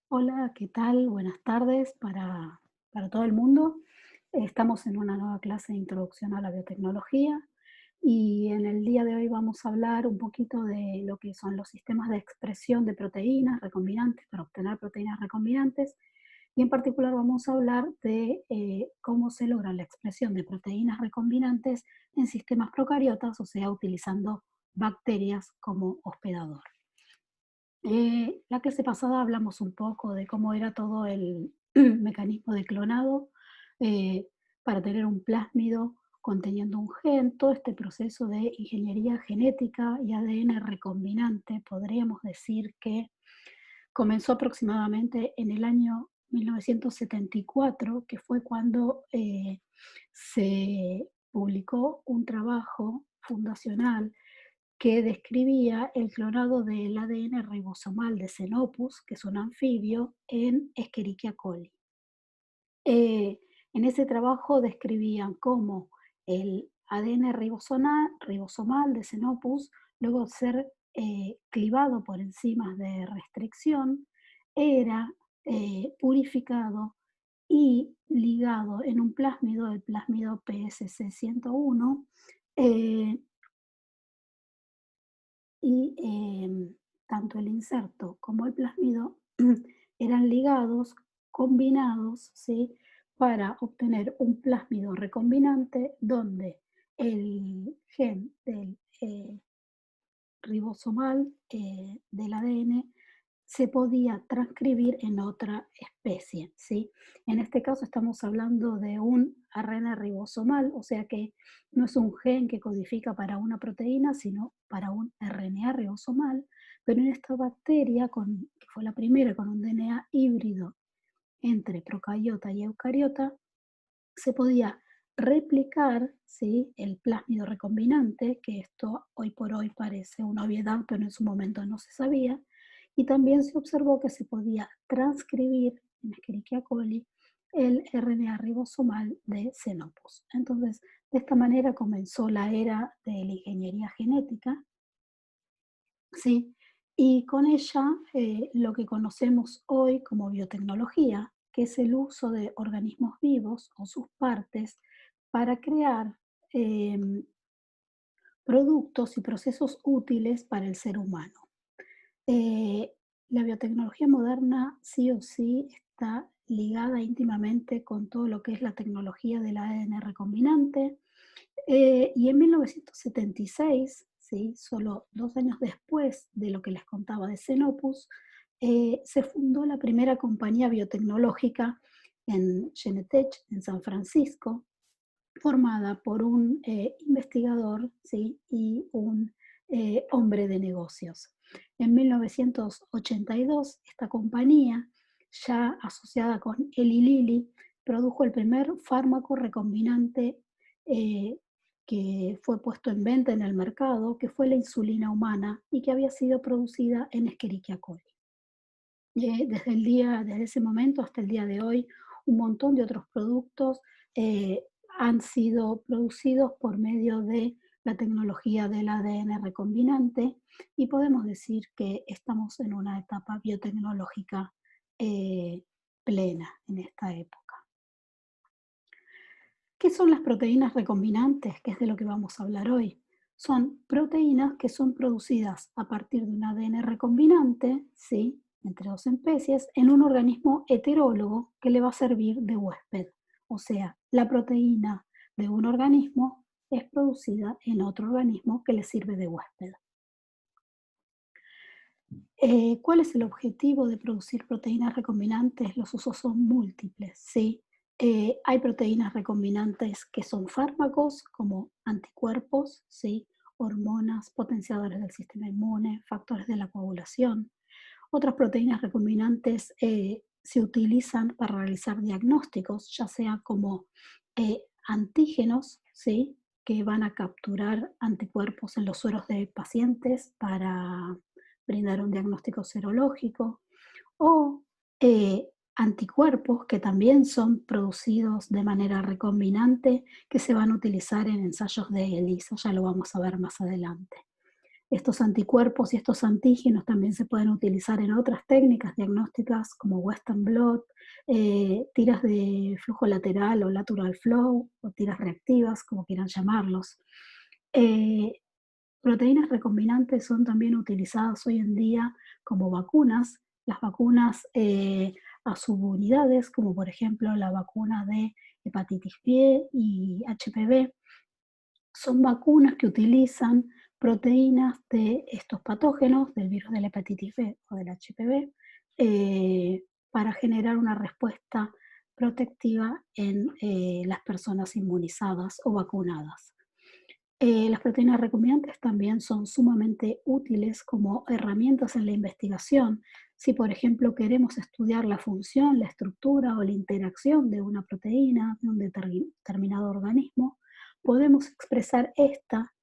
Hola, ¿qué tal? Buenas tardes para todo el mundo. Estamos en una nueva clase de introducción a la biotecnología y en el día de hoy vamos a hablar un poquito de lo que son los sistemas de expresión de proteínas recombinantes para obtener proteínas recombinantes y en particular vamos a hablar de cómo se logra la expresión de proteínas recombinantes en sistemas procariotas, o sea, utilizando bacterias como hospedador. La clase pasada hablamos un poco de cómo era todo el mecanismo de clonado eh, para tener un plásmido conteniendo un gen, todo este proceso de ingeniería genética y ADN recombinante, podríamos decir que comenzó aproximadamente en el año 1974, que fue cuando se publicó un trabajo fundacional que describía el clonado del ADN ribosomal de Xenopus, que es un anfibio, en Escherichia coli. En ese trabajo describían cómo el ADN ribosomal de Xenopus, luego de ser clivado por enzimas de restricción, era purificado y ligado en un plásmido, el plásmido PSC101, y tanto el inserto como el plásmido eran ligados, combinados, ¿sí? Para obtener un plásmido recombinante donde el gen del ribosomal del ADN se podía transcribir en otra especie, ¿sí? En este caso estamos hablando de un ARN ribosomal, o sea que no es un gen que codifica para una proteína, sino para un RNA ribosomal, pero en esta bacteria, que fue la primera con un DNA híbrido entre procariota y eucariota, se podía replicar, ¿sí?, el plásmido recombinante, que esto hoy por hoy parece una obviedad, pero en su momento no se sabía, y también se observó que se podía transcribir en Escherichia coli el RNA ribosomal de Xenopus. Entonces, de esta manera comenzó la era de la ingeniería genética, ¿sí? Y con ella lo que conocemos hoy como biotecnología, que es el uso de organismos vivos o sus partes para crear em, productos y procesos útiles para el ser humano. Eh, la biotecnología moderna sí o sí está ligada íntimamente con todo lo que es la tecnología del ADN recombinante, y en 1976, ¿sí?, solo 2 años después de lo que les contaba de Xenopus, se fundó la primera compañía biotecnológica en Genentech, en San Francisco, formada por un investigador, ¿sí?, y un hombre de negocios. En 1982, esta compañía, ya asociada con Eli Lilly, produjo el primer fármaco recombinante eh, que fue puesto en venta en el mercado, que fue la insulina humana y que había sido producida en Escherichia coli. Desde ese momento hasta el día de hoy, un montón de otros productos eh, han sido producidos por medio de la tecnología del ADN recombinante y podemos decir que estamos en una etapa biotecnológica eh, plena en esta época. ¿Qué son las proteínas recombinantes? Que es de lo que vamos a hablar hoy. Son proteínas que son producidas a partir de un ADN recombinante, ¿sí?, entre dos especies, en un organismo heterólogo que le va a servir de huésped. O sea, la proteína de un organismo es producida en otro organismo que le sirve de huésped. ¿Cuál es el objetivo de producir proteínas recombinantes? Los usos son múltiples, ¿sí? Hay proteínas recombinantes que son fármacos, como anticuerpos, ¿sí?, hormonas, potenciadores del sistema inmune, factores de la coagulación. Otras proteínas recombinantes se utilizan para realizar diagnósticos, ya sea como antígenos, ¿sí?, que van a capturar anticuerpos en los sueros de pacientes para brindar un diagnóstico serológico, o anticuerpos que también son producidos de manera recombinante, que se van a utilizar en ensayos de ELISA, ya lo vamos a ver más adelante. Estos anticuerpos y estos antígenos también se pueden utilizar en otras técnicas diagnósticas como Western blot, tiras de flujo lateral o lateral flow, o tiras reactivas, como quieran llamarlos. Eh, Proteínas recombinantes son también utilizadas hoy en día como vacunas. Las vacunas a subunidades, como por ejemplo la vacuna de hepatitis B y HPV, son vacunas que utilizan proteínas de estos patógenos, del virus de la hepatitis B o del HPV, para generar una respuesta protectiva en las personas inmunizadas o vacunadas. Las proteínas recombinantes también son sumamente útiles como herramientas en la investigación. Si, por ejemplo, queremos estudiar la función, la estructura o la interacción de una proteína de un determinado organismo, podemos expresar esta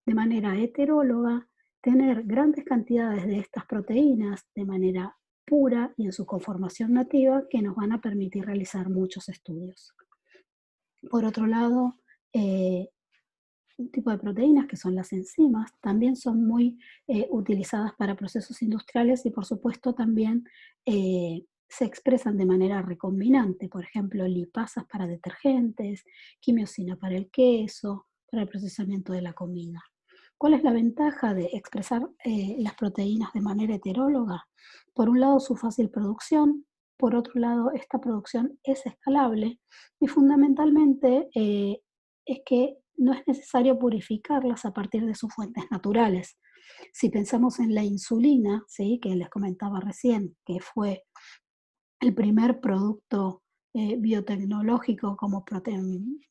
de manera heteróloga, tener grandes cantidades de estas proteínas de manera pura y en su conformación nativa que nos van a permitir realizar muchos estudios. Por otro lado, eh, un tipo de proteínas que son las enzimas, también son muy utilizadas para procesos industriales y por supuesto también se expresan de manera recombinante, por ejemplo, lipasas para detergentes, quimiosina para el queso, para el procesamiento de la comida. ¿Cuál es la ventaja de expresar las proteínas de manera heteróloga? Por un lado, su fácil producción, por otro lado, esta producción es escalable y fundamentalmente es que no es necesario purificarlas a partir de sus fuentes naturales. Si pensamos en la insulina, ¿sí?, que les comentaba recién, que fue el primer producto biotecnológico como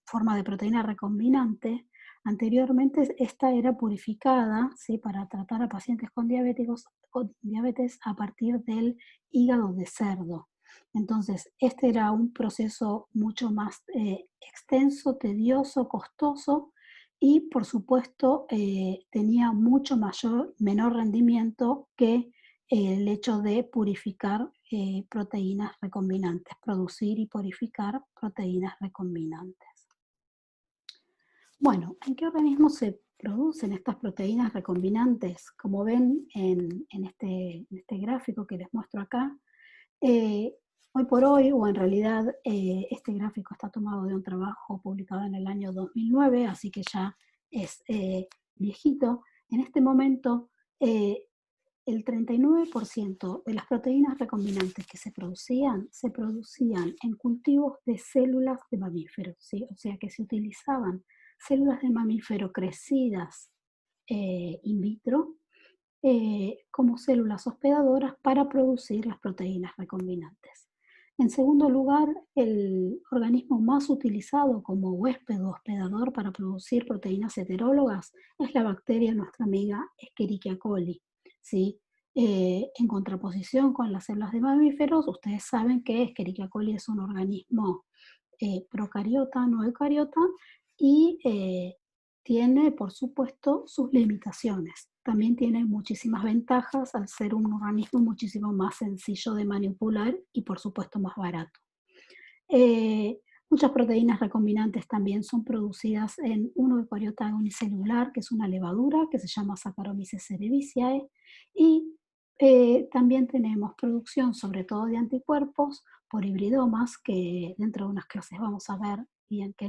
forma de proteína recombinante, anteriormente esta era purificada, ¿sí?, para tratar a pacientes con diabetes a partir del hígado de cerdo. Entonces, este era un proceso mucho más extenso, tedioso, costoso y, por supuesto, tenía mucho menor rendimiento que el hecho de purificar proteínas recombinantes, producir y purificar proteínas recombinantes. Bueno, ¿en qué organismos se producen estas proteínas recombinantes? Como ven en este gráfico que les muestro acá, eh, hoy por hoy, o en realidad este gráfico está tomado de un trabajo publicado en el año 2009, así que ya es viejito. En este momento, eh, el 39% de las proteínas recombinantes que se producían en cultivos de células de mamíferos, ¿sí? O sea que se utilizaban células de mamífero crecidas in vitro como células hospedadoras para producir las proteínas recombinantes. En segundo lugar, el organismo más utilizado como huésped o hospedador para producir proteínas heterólogas es la bacteria, nuestra amiga Escherichia coli, ¿sí? En contraposición con las células de mamíferos, ustedes saben que Escherichia coli es un organismo procariota, no eucariota, y tiene, por supuesto, sus limitaciones. También tiene muchísimas ventajas al ser un organismo muchísimo más sencillo de manipular y, por supuesto, más barato. Muchas proteínas recombinantes también son producidas en un eucariota unicelular, que es una levadura que se llama Saccharomyces cerevisiae, y también tenemos producción sobre todo de anticuerpos por hibridomas, que dentro de unas clases vamos a ver bien qué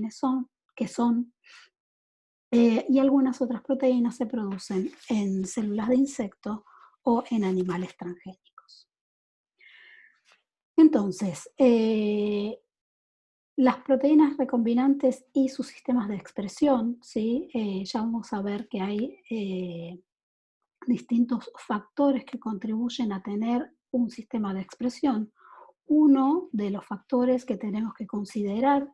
son, y algunas otras proteínas se producen en células de insectos o en animales transgénicos. Entonces, las proteínas recombinantes y sus sistemas de expresión, ¿sí? Ya vamos a ver que hay distintos factores que contribuyen a tener un sistema de expresión. Uno de los factores que tenemos que considerar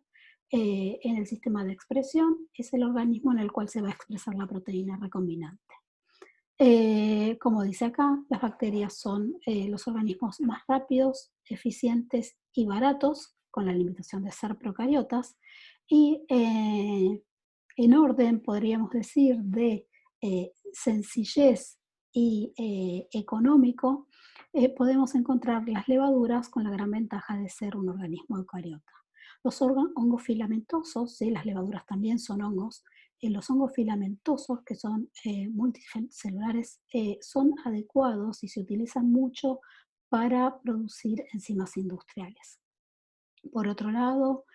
en el sistema de expresión es el organismo en el cual se va a expresar la proteína recombinante. Como dice acá, las bacterias son los organismos más rápidos, eficientes y baratos, con la limitación de ser procariotas, y en orden, podríamos decir, de sencillez y económico, podemos encontrar las levaduras con la gran ventaja de ser un organismo eucariota. Los hongos filamentosos, ¿sí? Las levaduras también son hongos, los hongos filamentosos, que son multicelulares, son adecuados y se utilizan mucho para producir enzimas industriales. Por otro lado,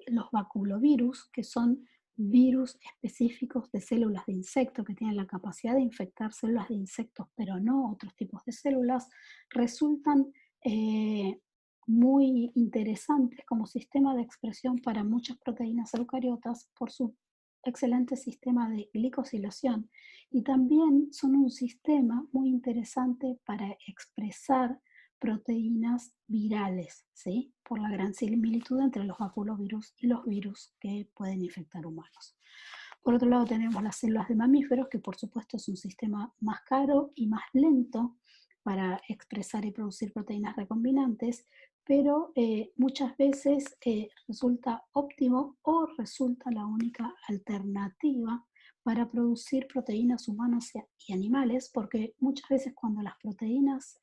los baculovirus, que son virus específicos de células de insectos que tienen la capacidad de infectar células de insectos, pero no otros tipos de células, resultan eh, muy interesantes como sistema de expresión para muchas proteínas eucariotas por su excelente sistema de glicosilación y también son un sistema muy interesante para expresar proteínas virales, ¿sí? Por la gran similitud entre los baculovirus y los virus que pueden infectar humanos. Por otro lado, tenemos las células de mamíferos, que por supuesto es un sistema más caro y más lento para expresar y producir proteínas recombinantes, pero muchas veces resulta óptimo o resulta la única alternativa para producir proteínas humanas y animales, porque muchas veces cuando las proteínas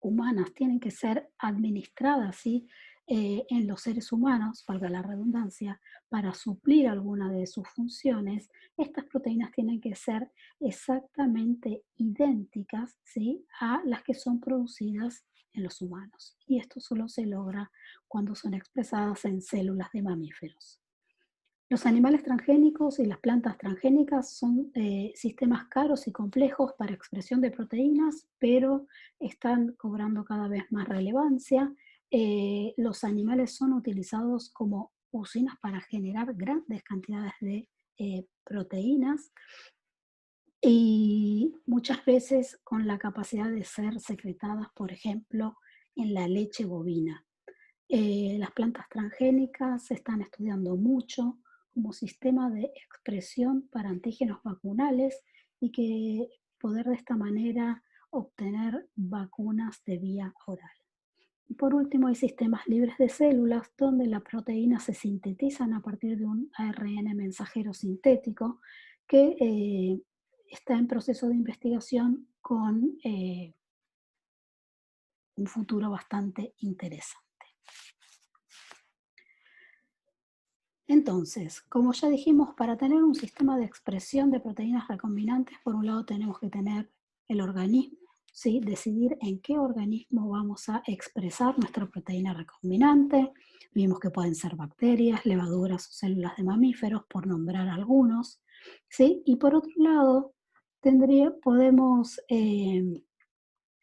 humanas tienen que ser administradas, ¿sí? En los seres humanos, valga la redundancia, para suplir alguna de sus funciones, estas proteínas tienen que ser exactamente idénticas, ¿sí? A las que son producidas en los humanos. Y esto solo se logra cuando son expresadas en células de mamíferos. Los animales transgénicos y las plantas transgénicas son sistemas caros y complejos para expresión de proteínas, pero están cobrando cada vez más relevancia. Los animales son utilizados como usinas para generar grandes cantidades de proteínas y muchas veces con la capacidad de ser secretadas, por ejemplo, en la leche bovina. Las plantas transgénicas se están estudiando mucho como sistema de expresión para antígenos vacunales y que poder de esta manera obtener vacunas de vía oral. Y por último, hay sistemas libres de células donde las proteínas se sintetizan a partir de un ARN mensajero sintético que está en proceso de investigación con un futuro bastante interesante. Entonces, como ya dijimos, para tener un sistema de expresión de proteínas recombinantes, por un lado tenemos que tener el organismo, ¿sí? Decidir en qué organismo vamos a expresar nuestra proteína recombinante. Vimos que pueden ser bacterias, levaduras o células de mamíferos, por nombrar algunos, ¿sí? Y por otro lado, podemos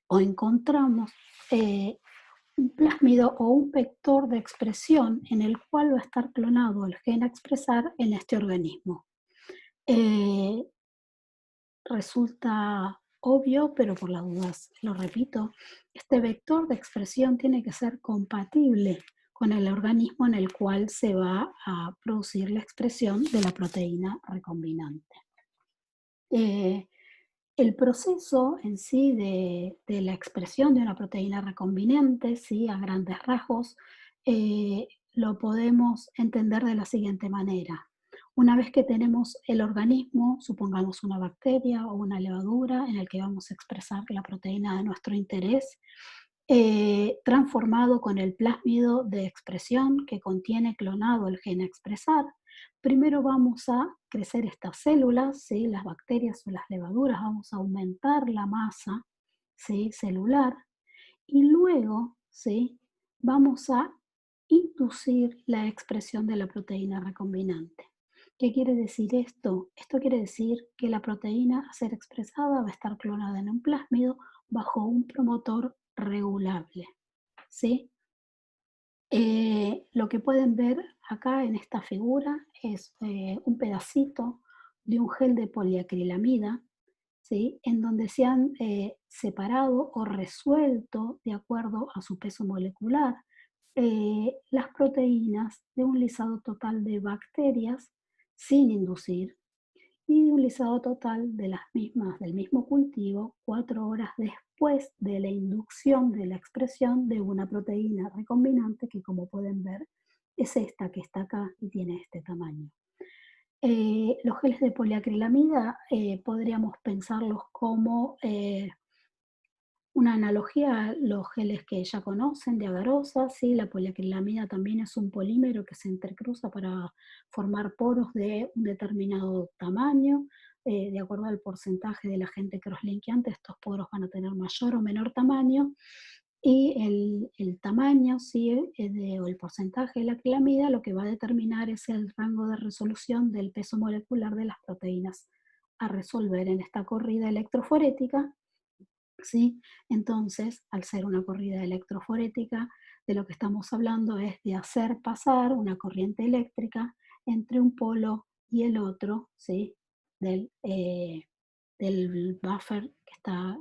o encontramos un plásmido o un vector de expresión en el cual va a estar clonado el gen a expresar en este organismo. Eh, Resulta obvio, pero por las dudas lo repito, este vector de expresión tiene que ser compatible con el organismo en el cual se va a producir la expresión de la proteína recombinante. Eh, el proceso en sí de la expresión de una proteína recombinante, ¿sí? A grandes rasgos, lo podemos entender de la siguiente manera. Una vez que tenemos el organismo, supongamos una bacteria o una levadura en el que vamos a expresar la proteína de nuestro interés, transformado con el plásmido de expresión que contiene clonado el gen a expresar, primero vamos a crecer estas células, ¿sí? Las bacterias o las levaduras, vamos a aumentar la masa, ¿sí? Celular y luego, ¿sí? Vamos a inducir la expresión de la proteína recombinante. ¿Qué quiere decir esto? Esto quiere decir que la proteína a ser expresada va a estar clonada en un plásmido bajo un promotor regulable, ¿sí? Lo que pueden ver acá en esta figura es un pedacito de un gel de poliacrilamida, ¿sí? En donde se han separado o resuelto, de acuerdo a su peso molecular, las proteínas de un lisado total de bacterias sin inducir y de un lisado total de las mismas del mismo cultivo 4 horas después de la inducción de la expresión de una proteína recombinante que, como pueden ver, es esta que está acá y tiene este tamaño. Los geles de poliacrilamida podríamos pensarlos como Una analogía a los geles que ya conocen de agarosas, ¿sí? La poliacrilamida también es un polímero que se intercruza para formar poros de un determinado tamaño. De acuerdo al porcentaje del agente crosslinkeante, estos poros van a tener mayor o menor tamaño. Y el tamaño, ¿sí? O el porcentaje de la acrilamida, lo que va a determinar es el rango de resolución del peso molecular de las proteínas a resolver en esta corrida electroforética. ¿Sí? Entonces, al ser una corrida electroforética, de lo que estamos hablando es de hacer pasar una corriente eléctrica entre un polo y el otro, ¿sí? Del, del buffer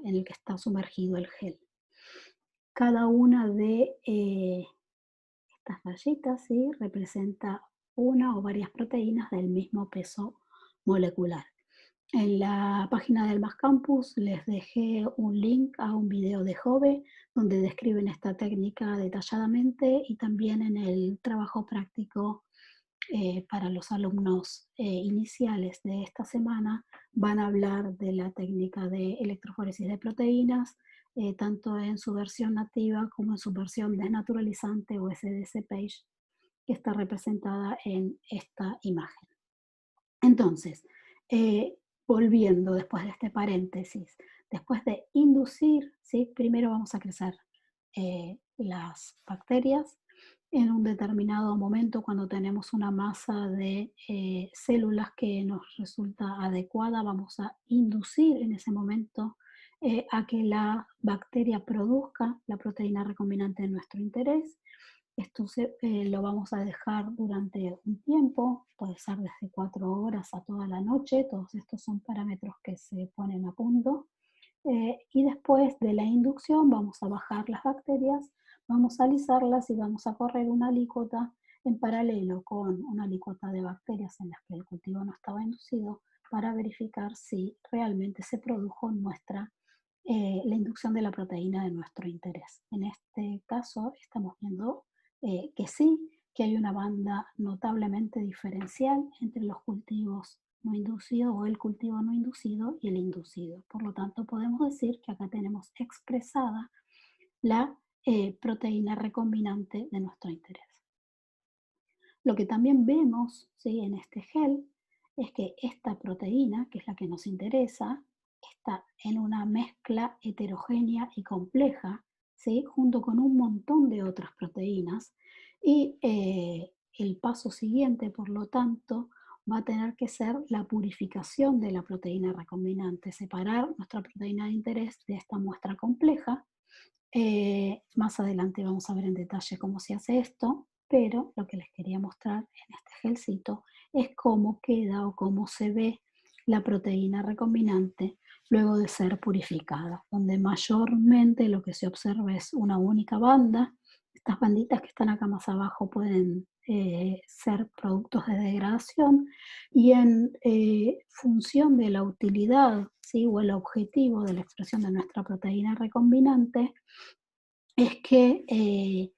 en el que está sumergido el gel. Cada una de estas rayitas, ¿sí? Representa una o varias proteínas del mismo peso molecular. En la página del Más Campus les dejé un link a un video de Jove donde describen esta técnica detalladamente, y también en el trabajo práctico para los alumnos iniciales de esta semana van a hablar de la técnica de electroforesis de proteínas, tanto en su versión nativa como en su versión desnaturalizante o SDC page, que está representada en esta imagen. Entonces, eh, volviendo después de este paréntesis, después de inducir, ¿sí? Primero vamos a crecer las bacterias. En un determinado momento, cuando tenemos una masa de células que nos resulta adecuada, vamos a inducir en ese momento a que la bacteria produzca la proteína recombinante de nuestro interés. Esto lo vamos a dejar durante un tiempo, puede ser desde 4 horas a toda la noche. Todos estos son parámetros que se ponen a punto. Y después de la inducción vamos a bajar las bacterias, vamos a alisarlas y vamos a correr una alícuota en paralelo con una alícuota de bacterias en las que el cultivo no estaba inducido, para verificar si realmente se produjo la inducción de la proteína de nuestro interés. En este caso estamos viendo que sí, que hay una banda notablemente diferencial entre los cultivos no inducidos o el cultivo no inducido y el inducido. Por lo tanto, podemos decir que acá tenemos expresada la proteína recombinante de nuestro interés. Lo que también vemos, ¿sí?, en este gel es que esta proteína, que es la que nos interesa, está en una mezcla heterogénea y compleja, ¿sí?, junto con un montón de otras proteínas. Y el paso siguiente, por lo tanto, va a tener que ser la purificación de la proteína recombinante, separar nuestra proteína de interés de esta muestra compleja. Más adelante vamos a ver en detalle cómo se hace esto, pero lo que les quería mostrar en este gelcito es cómo queda o cómo se ve la proteína recombinante luego de ser purificada, donde mayormente lo que se observa es una única banda. Estas banditas que están acá más abajo pueden ser productos de degradación, y en función de la utilidad, ¿sí?, o el objetivo de la expresión de nuestra proteína recombinante, es que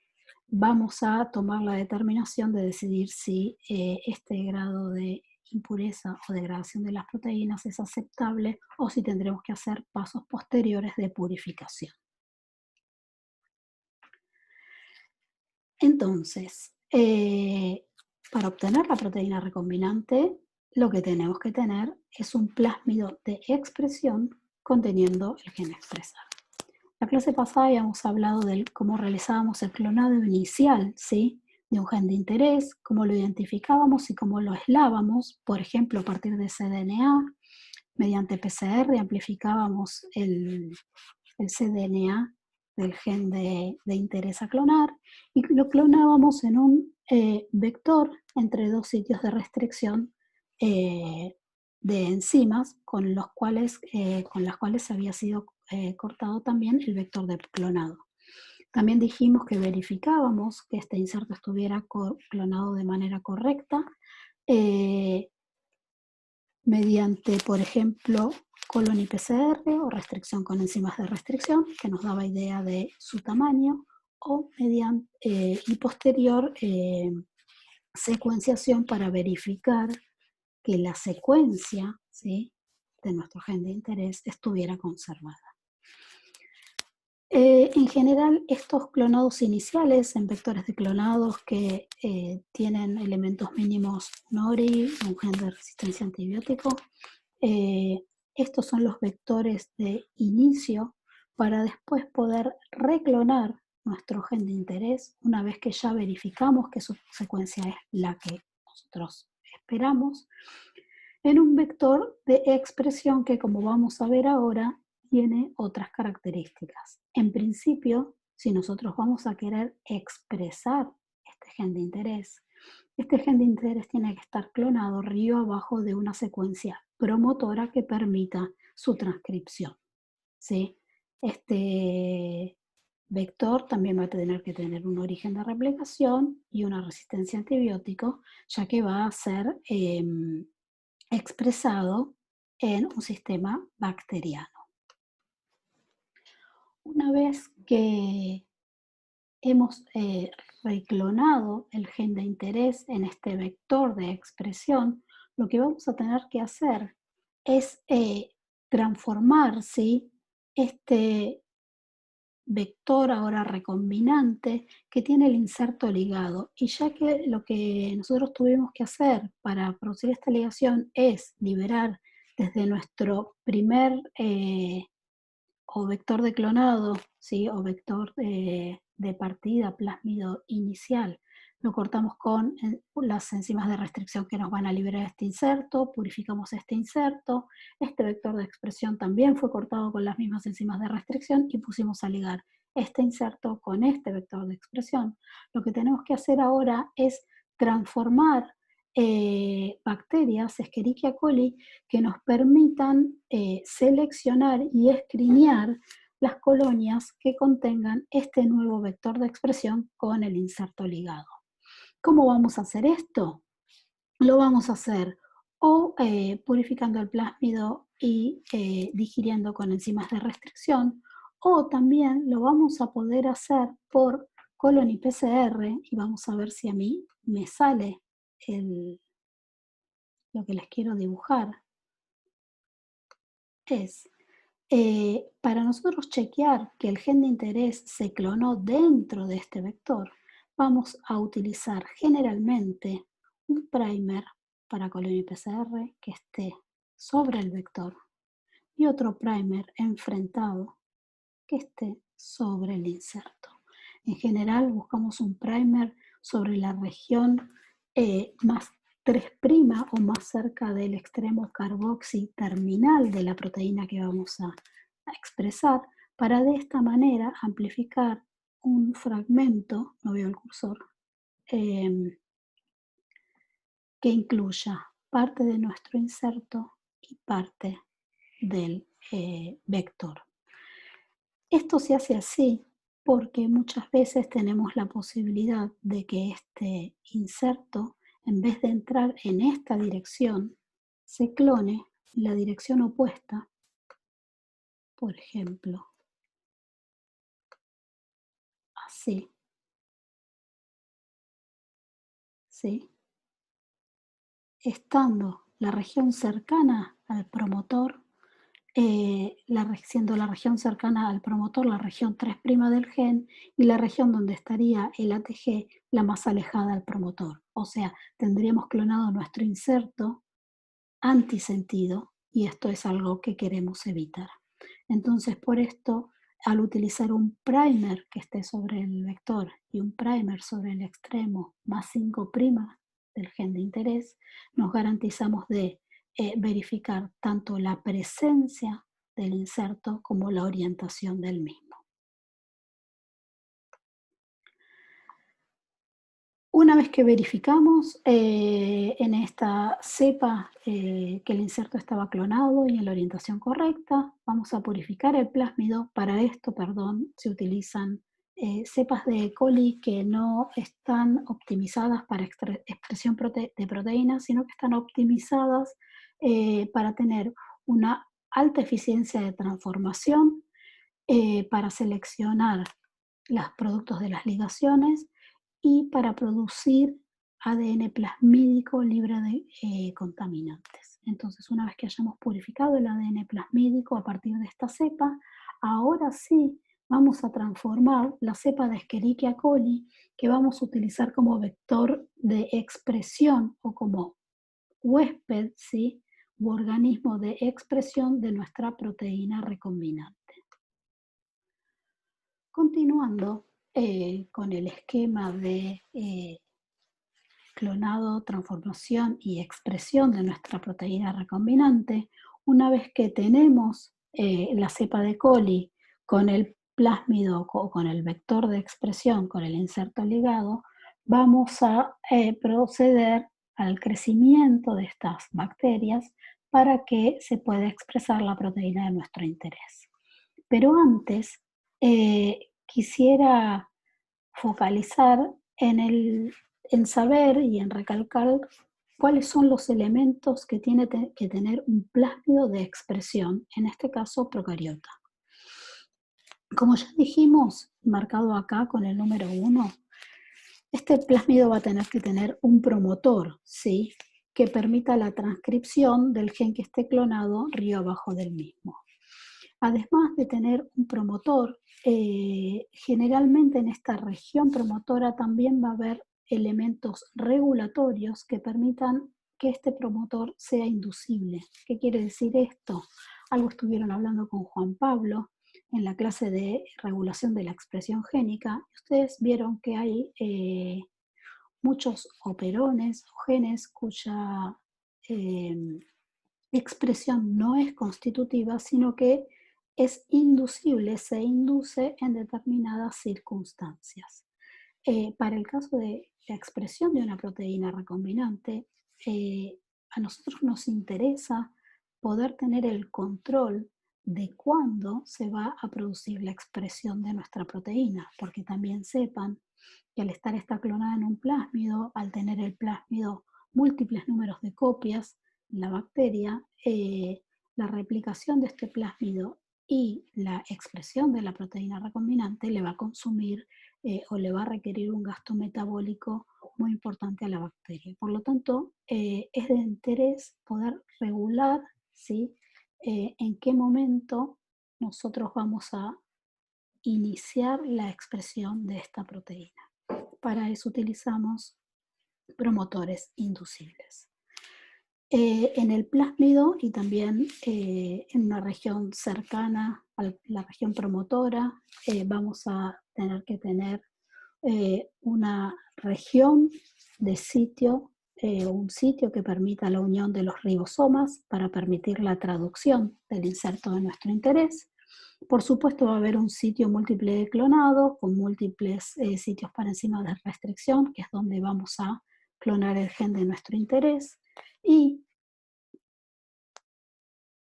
vamos a tomar la determinación de decidir si este grado de impureza o degradación de las proteínas es aceptable, o si tendremos que hacer pasos posteriores de purificación. Entonces, para obtener la proteína recombinante, lo que tenemos que tener es un plásmido de expresión conteniendo el gen expresado. La clase pasada habíamos hablado de cómo realizábamos el clonado inicial, ¿sí?, de un gen de interés, cómo lo identificábamos y cómo lo aislábamos. Por ejemplo, a partir de cDNA, mediante PCR amplificábamos el cDNA del gen de interés a clonar, y lo clonábamos en un vector entre dos sitios de restricción de enzimas con las cuales había sido cortado también el vector de clonado. También dijimos que verificábamos que este inserto estuviera clonado de manera correcta mediante, por ejemplo, colon y PCR, o restricción con enzimas de restricción, que nos daba idea de su tamaño, o mediante y posterior secuenciación para verificar que la secuencia, ¿sí?, de nuestro gen de interés estuviera conservada. En general, estos clonados iniciales en vectores de clonados que tienen elementos mínimos NORI, un gen de resistencia a antibiótico, eh, estos son los vectores de inicio para después poder reclonar nuestro gen de interés una vez que ya verificamos que su secuencia es la que nosotros esperamos, en un vector de expresión que, como vamos a ver ahora, tiene otras características. En principio, si nosotros vamos a querer expresar este gen de interés, este gen de interés tiene que estar clonado río abajo de una secuencia promotora que permita su transcripción, ¿sí? Este vector también va a tener que tener un origen de replicación y una resistencia a antibióticos, ya que va a ser expresado en un sistema bacteriano. Una vez que hemos reclonado el gen de interés en este vector de expresión, lo que vamos a tener que hacer es transformar, ¿sí?, este vector ahora recombinante que tiene el inserto ligado. Y ya que lo que nosotros tuvimos que hacer para producir esta ligación es liberar desde nuestro primer o vector de clonado, ¿sí?, o vector de partida, plásmido inicial, lo cortamos con las enzimas de restricción que nos van a liberar este inserto, purificamos este inserto, este vector de expresión también fue cortado con las mismas enzimas de restricción y pusimos a ligar este inserto con este vector de expresión. Lo que tenemos que hacer ahora es transformar bacterias, Escherichia coli, que nos permitan seleccionar y escrinear las colonias que contengan este nuevo vector de expresión con el inserto ligado. ¿Cómo vamos a hacer esto? Lo vamos a hacer o purificando el plásmido y digiriendo con enzimas de restricción, o también lo vamos a poder hacer por colony PCR y vamos a ver si a mí me sale lo que les quiero dibujar. Es para nosotros chequear que el gen de interés se clonó dentro de este vector, vamos a utilizar generalmente un primer para colony PCR que esté sobre el vector y otro primer enfrentado que esté sobre el inserto. En general buscamos un primer sobre la región más 3' o más cerca del extremo carboxy terminal de la proteína que vamos a expresar, para de esta manera amplificar un fragmento, no veo el cursor, que incluya parte de nuestro inserto y parte del vector. Esto se hace así porque muchas veces tenemos la posibilidad de que este inserto, en vez de entrar en esta dirección, se clone en la dirección opuesta, por ejemplo, así, ¿sí? Estando la región cercana al promotor, siendo la región cercana al promotor la región 3' del gen y la región donde estaría el ATG la más alejada al promotor. O sea, tendríamos clonado nuestro inserto antisentido y esto es algo que queremos evitar. Entonces, por esto, al utilizar un primer que esté sobre el vector y un primer sobre el extremo más 5' del gen de interés, nos garantizamos de verificar tanto la presencia del inserto como la orientación del mismo. Una vez que verificamos en esta cepa que el inserto estaba clonado y en la orientación correcta, vamos a purificar el plásmido. Para esto, perdón, se utilizan cepas de E. coli que no están optimizadas para expresión de proteínas, sino que están optimizadas para tener una alta eficiencia de transformación, para seleccionar los productos de las ligaciones y para producir ADN plasmídico libre de contaminantes. Entonces, una vez que hayamos purificado el ADN plasmídico a partir de esta cepa, ahora sí vamos a transformar la cepa de Escherichia coli que vamos a utilizar como vector de expresión o como huésped, ¿sí? U organismo de expresión de nuestra proteína recombinante. Continuando con el esquema de clonado, transformación y expresión de nuestra proteína recombinante, una vez que tenemos la cepa de coli con el plásmido o con el vector de expresión, con el inserto ligado, vamos a proceder al crecimiento de estas bacterias para que se pueda expresar la proteína de nuestro interés. Pero antes, quisiera focalizar en saber y en recalcar cuáles son los elementos que tiene que tener un plásmido de expresión, en este caso procariota. Como ya dijimos, marcado acá con el número 1, este plásmido va a tener que tener un promotor, ¿sí? Que permita la transcripción del gen que esté clonado río abajo del mismo. Además de tener un promotor, generalmente en esta región promotora también va a haber elementos regulatorios que permitan que este promotor sea inducible. ¿Qué quiere decir esto? Algo estuvieron hablando con Juan Pablo en la clase de regulación de la expresión génica. Ustedes vieron que hay muchos operones o genes cuya eh, expresión no es constitutiva, sino que es inducible, se induce en determinadas circunstancias. Para el caso de la expresión de una proteína recombinante, a nosotros nos interesa poder tener el control de cuándo se va a producir la expresión de nuestra proteína, porque también sepan que al estar esta clonada en un plásmido, al tener el plásmido múltiples números de copias, la bacteria, la replicación de este plásmido y la expresión de la proteína recombinante le va a consumir o le va a requerir un gasto metabólico muy importante a la bacteria. Por lo tanto, es de interés poder regular, ¿sí? En qué momento nosotros vamos a iniciar la expresión de esta proteína. Para eso utilizamos promotores inducibles. En el plásmido y también en una región cercana a la región promotora, vamos a tener que tener una región de sitio, un sitio que permita la unión de los ribosomas para permitir la traducción del inserto de nuestro interés. Por supuesto va a haber un sitio múltiple de clonado con múltiples sitios para enzimas de restricción, que es donde vamos a clonar el gen de nuestro interés. Y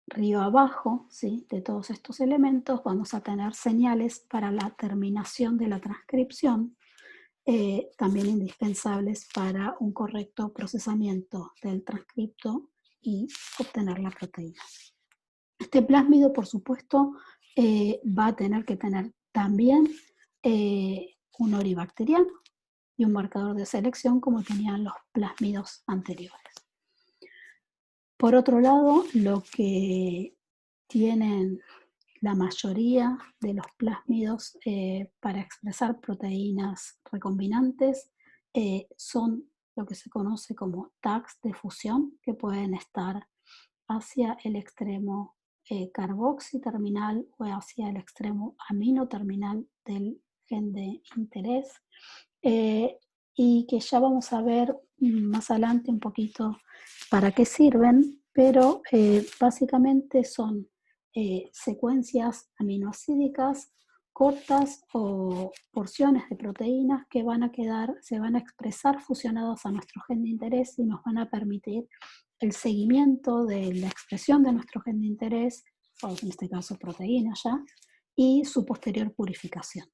río abajo, ¿sí? De todos estos elementos vamos a tener señales para la terminación de la transcripción, también indispensables para un correcto procesamiento del transcripto y obtener la proteína. Este plásmido, por supuesto, va a tener que tener también un oribacteriano y un marcador de selección como tenían los plásmidos anteriores. Por otro lado, lo que tienen la mayoría de los plásmidos para expresar proteínas recombinantes son lo que se conoce como tags de fusión, que pueden estar hacia el extremo carboxy terminal o hacia el extremo amino terminal del gen de interés, y que ya vamos a ver más adelante un poquito para qué sirven, pero básicamente son secuencias aminoácidicas cortas o porciones de proteínas que van a quedar, se van a expresar fusionadas a nuestro gen de interés y nos van a permitir el seguimiento de la expresión de nuestro gen de interés, o en este caso proteína ya, y su posterior purificación.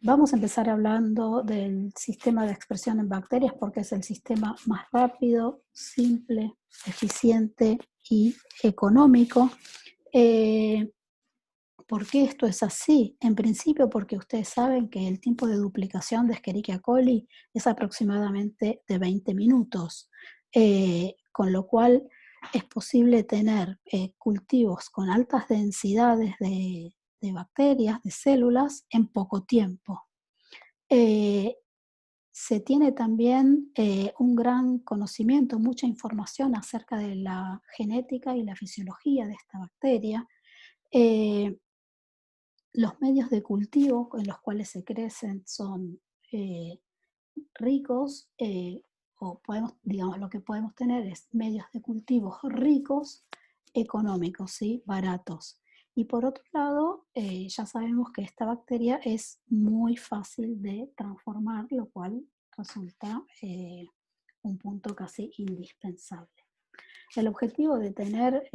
Vamos a empezar hablando del sistema de expresión en bacterias porque es el sistema más rápido, simple, eficiente y económico. ¿Por qué esto es así? En principio porque ustedes saben que el tiempo de duplicación de Escherichia coli es aproximadamente de 20 minutos, con lo cual es posible tener cultivos con altas densidades de bacterias, de células, en poco tiempo. Eh, Se tiene también un gran conocimiento, mucha información acerca de la genética y la fisiología de esta bacteria. Eh, los medios de cultivo en los cuales se crecen son eh, ricos, o podemos, digamos, lo que podemos tener es medios de cultivo ricos, económicos, ¿sí? Baratos. Y por otro lado, ya sabemos que esta bacteria es muy fácil de transformar, lo cual resulta un punto casi indispensable. El objetivo de tener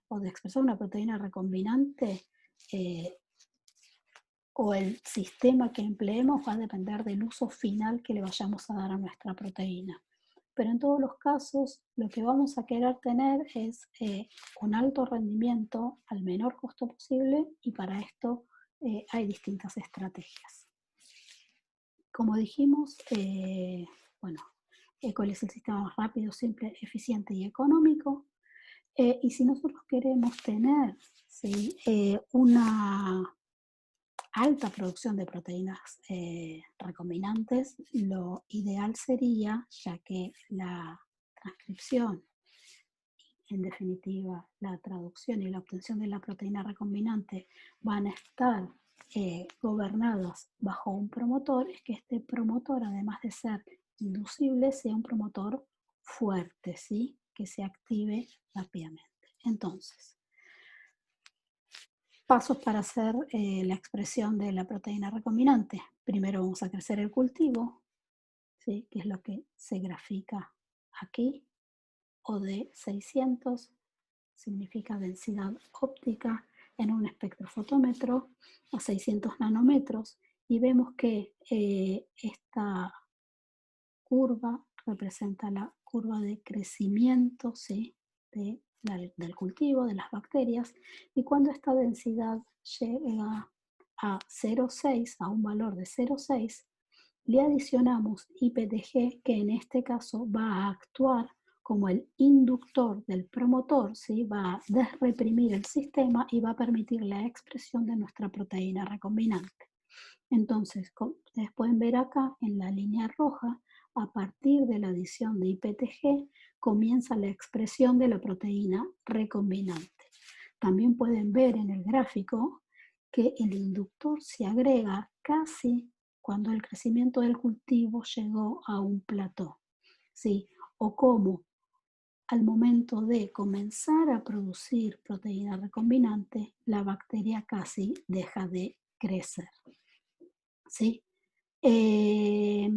o de expresar una proteína recombinante eh, o el sistema que empleemos va a depender del uso final que le vayamos a dar a nuestra proteína. Pero en todos los casos, lo que vamos a querer tener es un alto rendimiento al menor costo posible, y para esto hay distintas estrategias. Como dijimos, bueno, ¿cuál es el sistema más rápido, simple, eficiente y económico? Y si nosotros queremos tener, ¿sí?, una alta producción de proteínas recombinantes, lo ideal sería, ya que la transcripción, en definitiva, la traducción y la obtención de la proteína recombinante van a estar gobernadas bajo un promotor, es que este promotor, además de ser inducible, sea un promotor fuerte, ¿sí?, que se active rápidamente. Entonces, pasos para hacer la expresión de la proteína recombinante. Primero vamos a crecer el cultivo, ¿sí?, que es lo que se grafica aquí. OD 600 significa densidad óptica en un espectrofotómetro a 600 nanómetros, y vemos que esta curva representa la curva de crecimiento, ¿sí?, del cultivo, de las bacterias, y cuando esta densidad llega a 0,6, a un valor de 0,6, le adicionamos IPTG, que en este caso va a actuar como el inductor del promotor, ¿sí?, va a desreprimir el sistema y va a permitir la expresión de nuestra proteína recombinante. Entonces, como ustedes pueden ver acá en la línea roja, a partir de la adición de IPTG comienza la expresión de la proteína recombinante. También pueden ver en el gráfico que el inductor se agrega casi cuando el crecimiento del cultivo llegó a un plató, ¿sí? O como al momento de comenzar a producir proteína recombinante, la bacteria casi deja de crecer, ¿sí? Eh,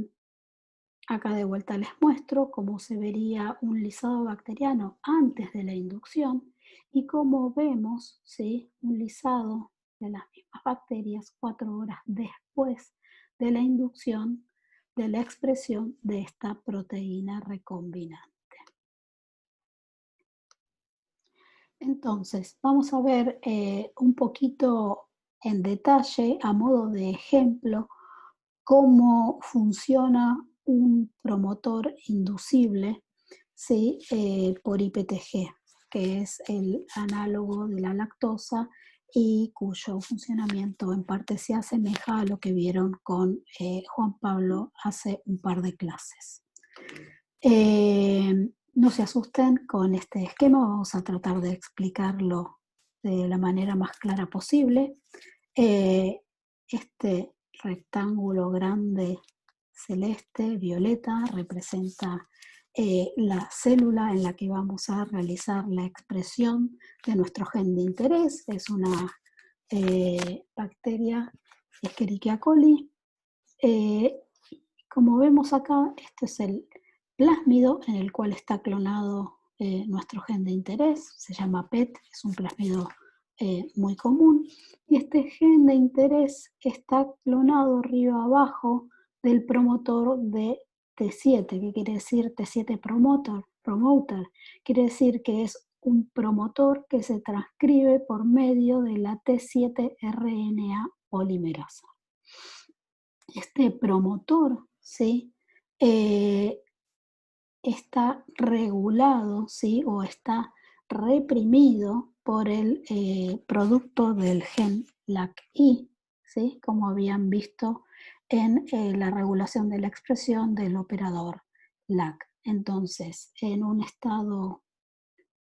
Acá de vuelta les muestro cómo se vería un lisado bacteriano antes de la inducción y cómo vemos, ¿sí?, un lisado de las mismas bacterias 4 horas después de la inducción, de la expresión de esta proteína recombinante. Entonces, vamos a ver un poquito en detalle, a modo de ejemplo, cómo funciona un promotor inducible, ¿sí?, por IPTG, que es el análogo de la lactosa y cuyo funcionamiento en parte se asemeja a lo que vieron con Juan Pablo hace un par de clases. No se asusten con este esquema, vamos a tratar de explicarlo de la manera más clara posible. Este rectángulo grande celeste, violeta, representa la célula en la que vamos a realizar la expresión de nuestro gen de interés. Es una bacteria Escherichia coli. Como vemos acá, este es el plásmido en el cual está clonado nuestro gen de interés, se llama PET, es un plásmido muy común, y este gen de interés está clonado arriba abajo del promotor de T7. ¿Qué quiere decir T7 promoter? Quiere decir que es un promotor que se transcribe por medio de la T7 RNA polimerasa. Este promotor, ¿sí?, está regulado, ¿sí? O está reprimido por el producto del gen LAC-I, ¿sí? Como habían visto en la regulación de la expresión del operador LAC. Entonces, en un estado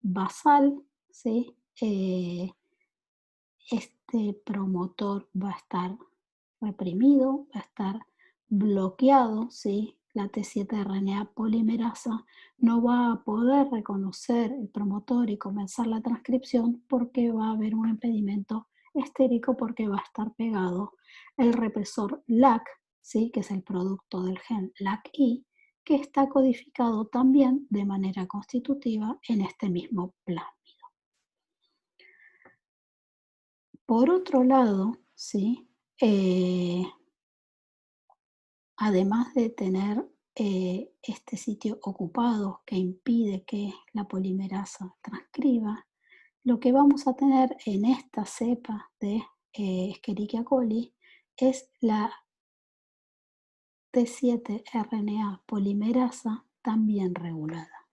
basal, ¿sí? Este promotor va a estar reprimido, va a estar bloqueado, ¿sí? La T7-RNA polimerasa no va a poder reconocer el promotor y comenzar la transcripción porque va a haber un impedimento estérico porque va a estar pegado el represor LAC, ¿sí? Que es el producto del gen LAC-I, que está codificado también de manera constitutiva en este mismo plan. Por otro lado, ¿sí? Eh, además de tener este sitio ocupado que impide que la polimerasa transcriba, lo que vamos a tener en esta cepa de Escherichia coli es la T7-RNA polimerasa también regulada.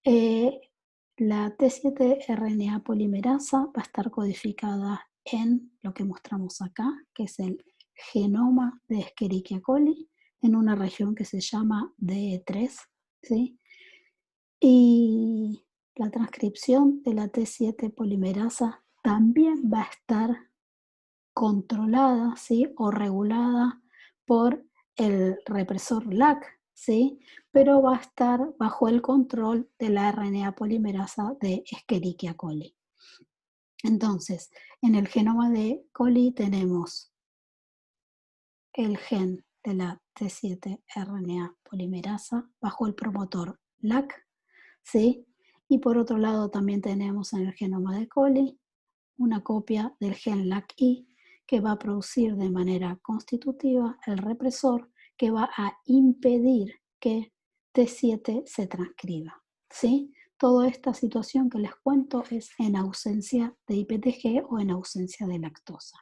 La T7-RNA polimerasa va a estar codificada en lo que mostramos acá, que es el genoma de Escherichia coli, en una región que se llama DE3, ¿sí? Y la transcripción de la T7 polimerasa también va a estar controlada, ¿sí? O regulada por el represor LAC, ¿sí? Pero va a estar bajo el control de la RNA polimerasa de Escherichia coli. Entonces, en el genoma de coli tenemos el gen de la T7-RNA polimerasa bajo el promotor LAC, ¿sí? Y por otro lado también tenemos en el genoma de coli una copia del gen LAC-I que va a producir de manera constitutiva el represor que va a impedir que T7 se transcriba, ¿sí? Toda esta situación que les cuento es en ausencia de IPTG o en ausencia de lactosa.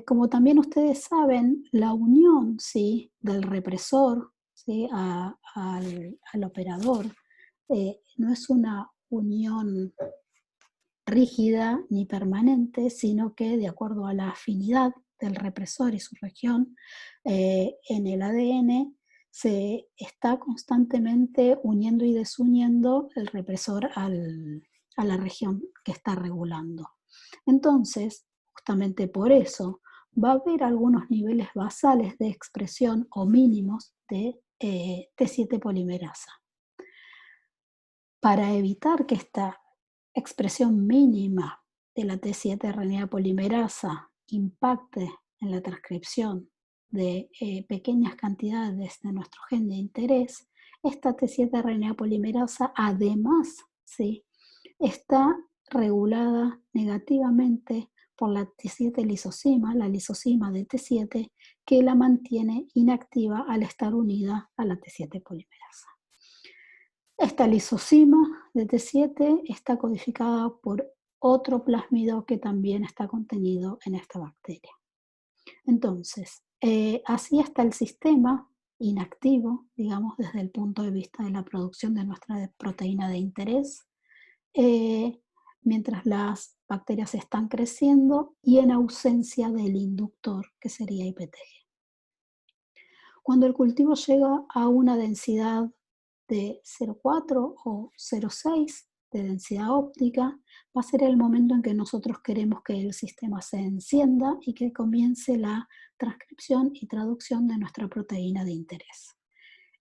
Como también ustedes saben, la unión, ¿sí? Del represor, ¿sí? Al operador no es una unión rígida ni permanente, sino que de acuerdo a la afinidad del represor y su región en el ADN, se está constantemente uniendo y desuniendo el represor a la región que está regulando. Entonces, justamente por eso, va a haber algunos niveles basales de expresión o mínimos de T7 polimerasa. Para evitar que esta expresión mínima de la T7-RNA polimerasa impacte en la transcripción de pequeñas cantidades de nuestro gen de interés, esta T7-RNA polimerasa además, ¿sí? Está regulada negativamente por la T7 lisosima, la lisosima de T7, que la mantiene inactiva al estar unida a la T7 polimerasa. Esta lisosima de T7 está codificada por otro plásmido que también está contenido en esta bacteria. Entonces, así está el sistema inactivo, digamos, desde el punto de vista de la producción de nuestra proteína de interés, mientras las bacterias están creciendo y en ausencia del inductor, que sería IPTG. Cuando el cultivo llega a una densidad de 0,4 o 0,6 de densidad óptica, va a ser el momento en que nosotros queremos que el sistema se encienda y que comience la transcripción y traducción de nuestra proteína de interés.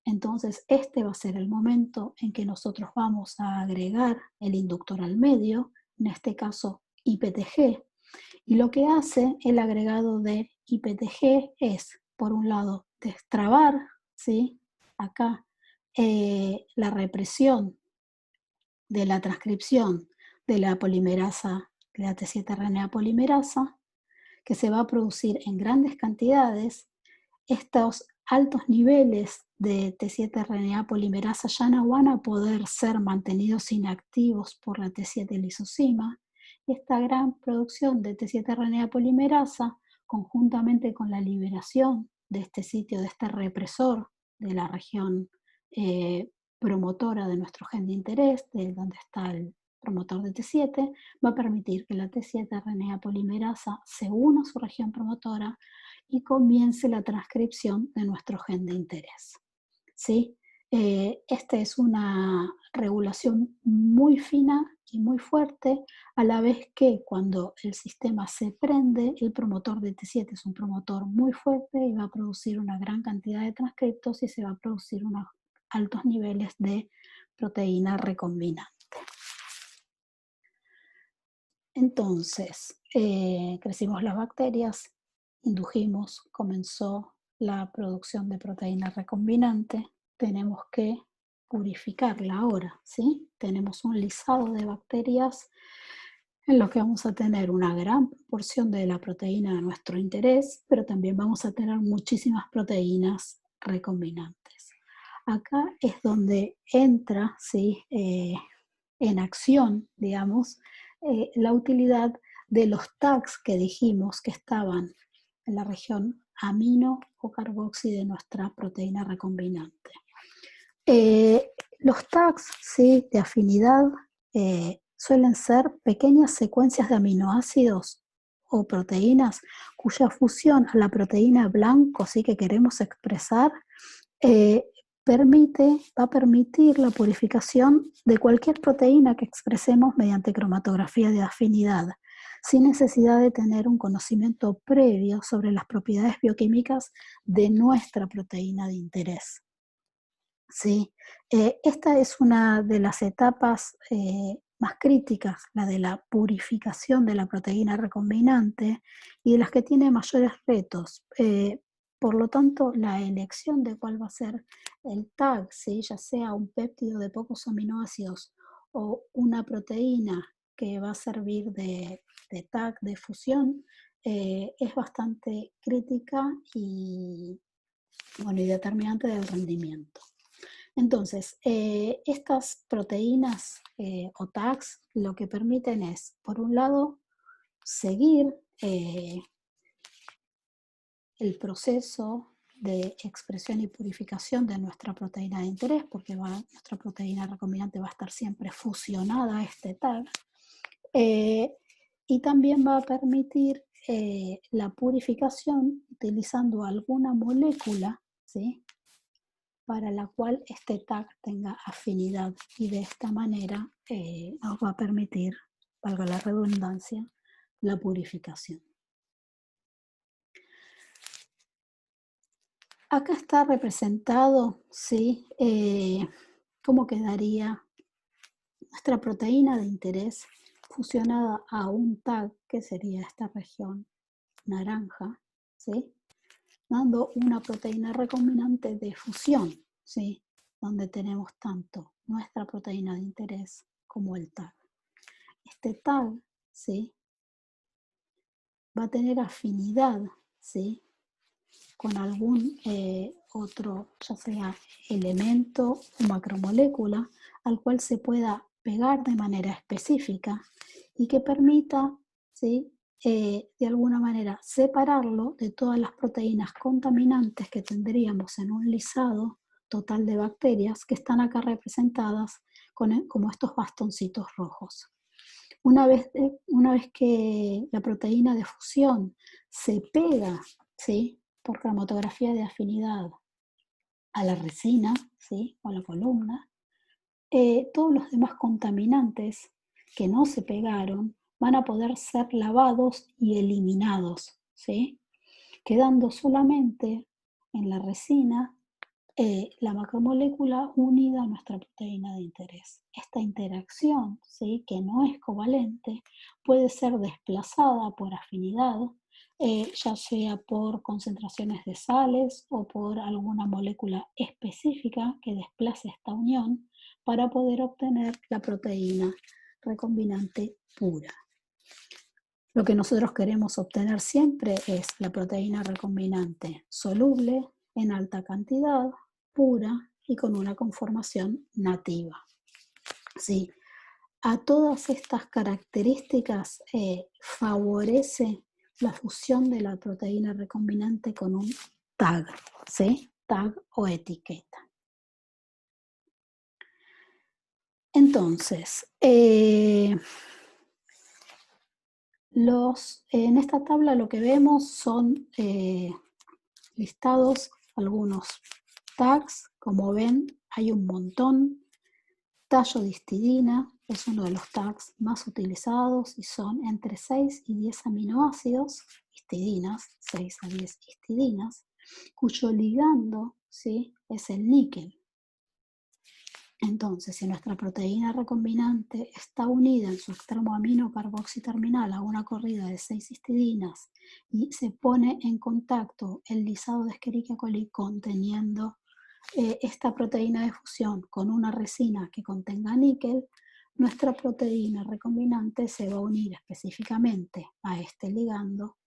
Entonces, este va a ser el momento en que nosotros vamos a agregar el inductor al medio, en este caso IPTG, y lo que hace el agregado de IPTG es, por un lado, destrabar, ¿sí? Acá la represión de la transcripción de la polimerasa, de la T7-RNA polimerasa, que se va a producir en grandes cantidades. Estos altos niveles de T7-RNA polimerasa ya no van a poder ser mantenidos inactivos por la T7 lisosima. Esta gran producción de T7-RNA polimerasa, conjuntamente con la liberación de este sitio, de este represor de la región promotora de nuestro gen de interés, de donde está el promotor de T7, va a permitir que la T7-RNA polimerasa se una a su región promotora y comience la transcripción de nuestro gen de interés. ¿Sí? Esta es una regulación muy fina y muy fuerte, a la vez que cuando el sistema se prende, el promotor de T7 es un promotor muy fuerte y va a producir una gran cantidad de transcriptos y se va a producir unos altos niveles de proteína recombinante. Entonces, crecimos las bacterias, indujimos, comenzó la producción de proteína recombinante, tenemos que purificarla ahora, ¿sí? Tenemos un lisado de bacterias en los que vamos a tener una gran proporción de la proteína de nuestro interés, pero también vamos a tener muchísimas proteínas recombinantes. Acá es donde entra, ¿sí? En acción, digamos, la utilidad de los tags que dijimos que estaban en la región amino o carboxi de nuestra proteína recombinante. Los tags, ¿sí?, de afinidad suelen ser pequeñas secuencias de aminoácidos o proteínas cuya fusión a la proteína blanco, ¿sí?, que queremos expresar, va a permitir la purificación de cualquier proteína que expresemos mediante cromatografía de afinidad, sin necesidad de tener un conocimiento previo sobre las propiedades bioquímicas de nuestra proteína de interés. Sí, esta es una de las etapas más críticas, la de la purificación de la proteína recombinante y de las que tiene mayores retos. Por lo tanto, la elección de cuál va a ser el tag, ¿sí?, ya sea un péptido de pocos aminoácidos o una proteína que va a servir de tag de fusión, es bastante crítica y, bueno, y determinante del rendimiento. Entonces, estas proteínas o tags lo que permiten es, por un lado, seguir el proceso de expresión y purificación de nuestra proteína de interés, porque nuestra proteína recombinante va a estar siempre fusionada a este tag, y también va a permitir la purificación utilizando alguna molécula, ¿sí?, para la cual este tag tenga afinidad, y de esta manera nos va a permitir, valga la redundancia, la purificación. Acá está representado, ¿sí?, cómo quedaría nuestra proteína de interés fusionada a un tag, que sería esta región naranja, ¿sí?, dando una proteína recombinante de fusión, ¿sí?, donde tenemos tanto nuestra proteína de interés como el tag. Este tag, ¿sí?, va a tener afinidad, ¿sí?, con algún otro, ya sea elemento o macromolécula, al cual se pueda pegar de manera específica y que permita, ¿sí?, de alguna manera separarlo de todas las proteínas contaminantes que tendríamos en un lisado total de bacterias que están acá representadas como estos bastoncitos rojos. Una vez que la proteína de fusión se pega, ¿sí?, por cromatografía de afinidad a la resina, ¿sí?, o a la columna, todos los demás contaminantes que no se pegaron van a poder ser lavados y eliminados, ¿sí?, quedando solamente en la resina la macromolécula unida a nuestra proteína de interés. Esta interacción, ¿sí?, que no es covalente, puede ser desplazada por afinidad, ya sea por concentraciones de sales o por alguna molécula específica que desplace esta unión para poder obtener la proteína recombinante pura. Lo que nosotros queremos obtener siempre es la proteína recombinante soluble en alta cantidad, pura y con una conformación nativa. Sí, a todas estas características favorece la fusión de la proteína recombinante con un tag, ¿sí?, tag o etiqueta. Entonces, en esta tabla lo que vemos son listados algunos tags. Como ven, hay un montón. Tallo de histidina es uno de los tags más utilizados y son entre 6 y 10 aminoácidos, histidinas, 6 a 10 histidinas, cuyo ligando, ¿sí?, es el níquel. Entonces, si nuestra proteína recombinante está unida en su extremo amino carboxiterminal a una corrida de 6 histidinas y se pone en contacto el lisado de Escherichia coli conteniendo esta proteína de fusión con una resina que contenga níquel, nuestra proteína recombinante se va a unir específicamente a este ligando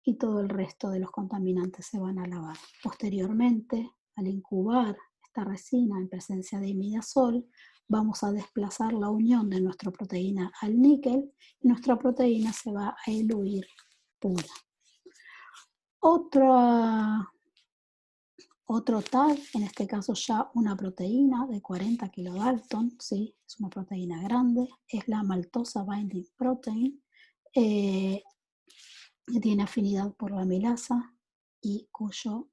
y todo el resto de los contaminantes se van a lavar. Posteriormente, al incubar esta resina en presencia de imidazol, vamos a desplazar la unión de nuestra proteína al níquel y nuestra proteína se va a eluir pura. Otro tag, en este caso ya una proteína de 40 kilodalton, ¿sí?, es una proteína grande, es la maltosa binding protein, que tiene afinidad por la amilasa y cuyo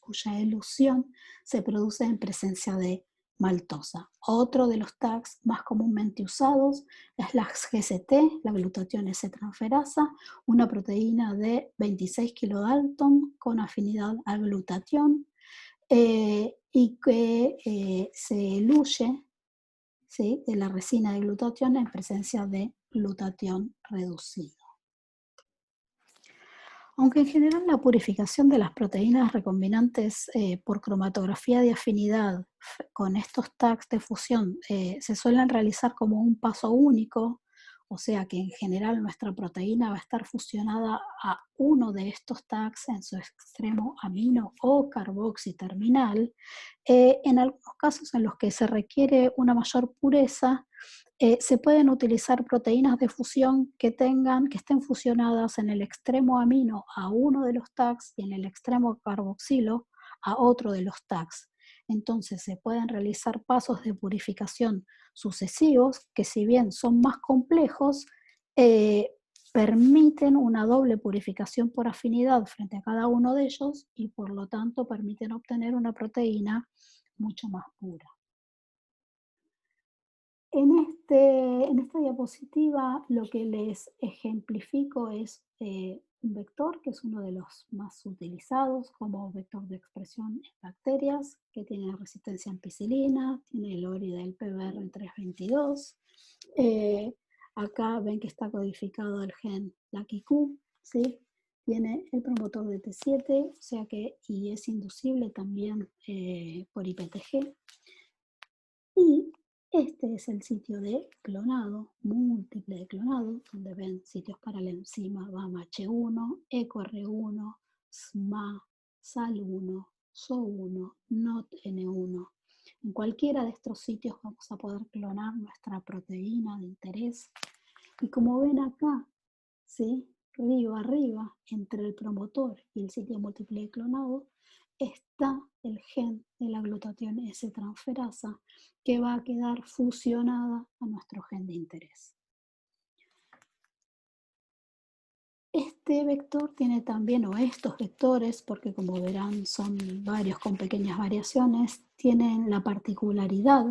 cuya elusión se produce en presencia de maltosa. Otro de los tags más comúnmente usados es la GCT, la glutatión S-transferasa, una proteína de 26 kilodalton con afinidad al glutatión y que se eluye, ¿sí?, de la resina de glutatión en presencia de glutatión reducido. Aunque en general la purificación de las proteínas recombinantes por cromatografía de afinidad con estos tags de fusión se suelen realizar como un paso único, o sea que en general nuestra proteína va a estar fusionada a uno de estos tags en su extremo amino o carboxiterminal, en algunos casos en los que se requiere una mayor pureza, se pueden utilizar proteínas de fusión que estén fusionadas en el extremo amino a uno de los tags y en el extremo carboxilo a otro de los tags. Entonces se pueden realizar pasos de purificación sucesivos que, si bien son más complejos, eh, permiten una doble purificación por afinidad frente a cada uno de ellos y por lo tanto permiten obtener una proteína mucho más pura. En esta diapositiva lo que les ejemplifico es un vector que es uno de los más utilizados como vector de expresión en bacterias, que tiene resistencia a ampicilina, tiene el ORI del PBR322. Acá ven que está codificado el gen LACI-Q, ¿sí? Tiene el promotor de T7, o sea que y es inducible también por IPTG. Y este es el sitio de clonado, múltiple de clonado, donde ven sitios para la enzima BAMH1, EcoR1, SMA, SAL1, SO1, NOTN1. En cualquiera de estos sitios vamos a poder clonar nuestra proteína de interés. Y como ven acá, ¿sí?, río arriba, entre el promotor y el sitio múltiple de clonado, está el gen de la glutatión S-transferasa que va a quedar fusionada a nuestro gen de interés. Este vector tiene también, o estos vectores, porque como verán son varios con pequeñas variaciones, tienen la particularidad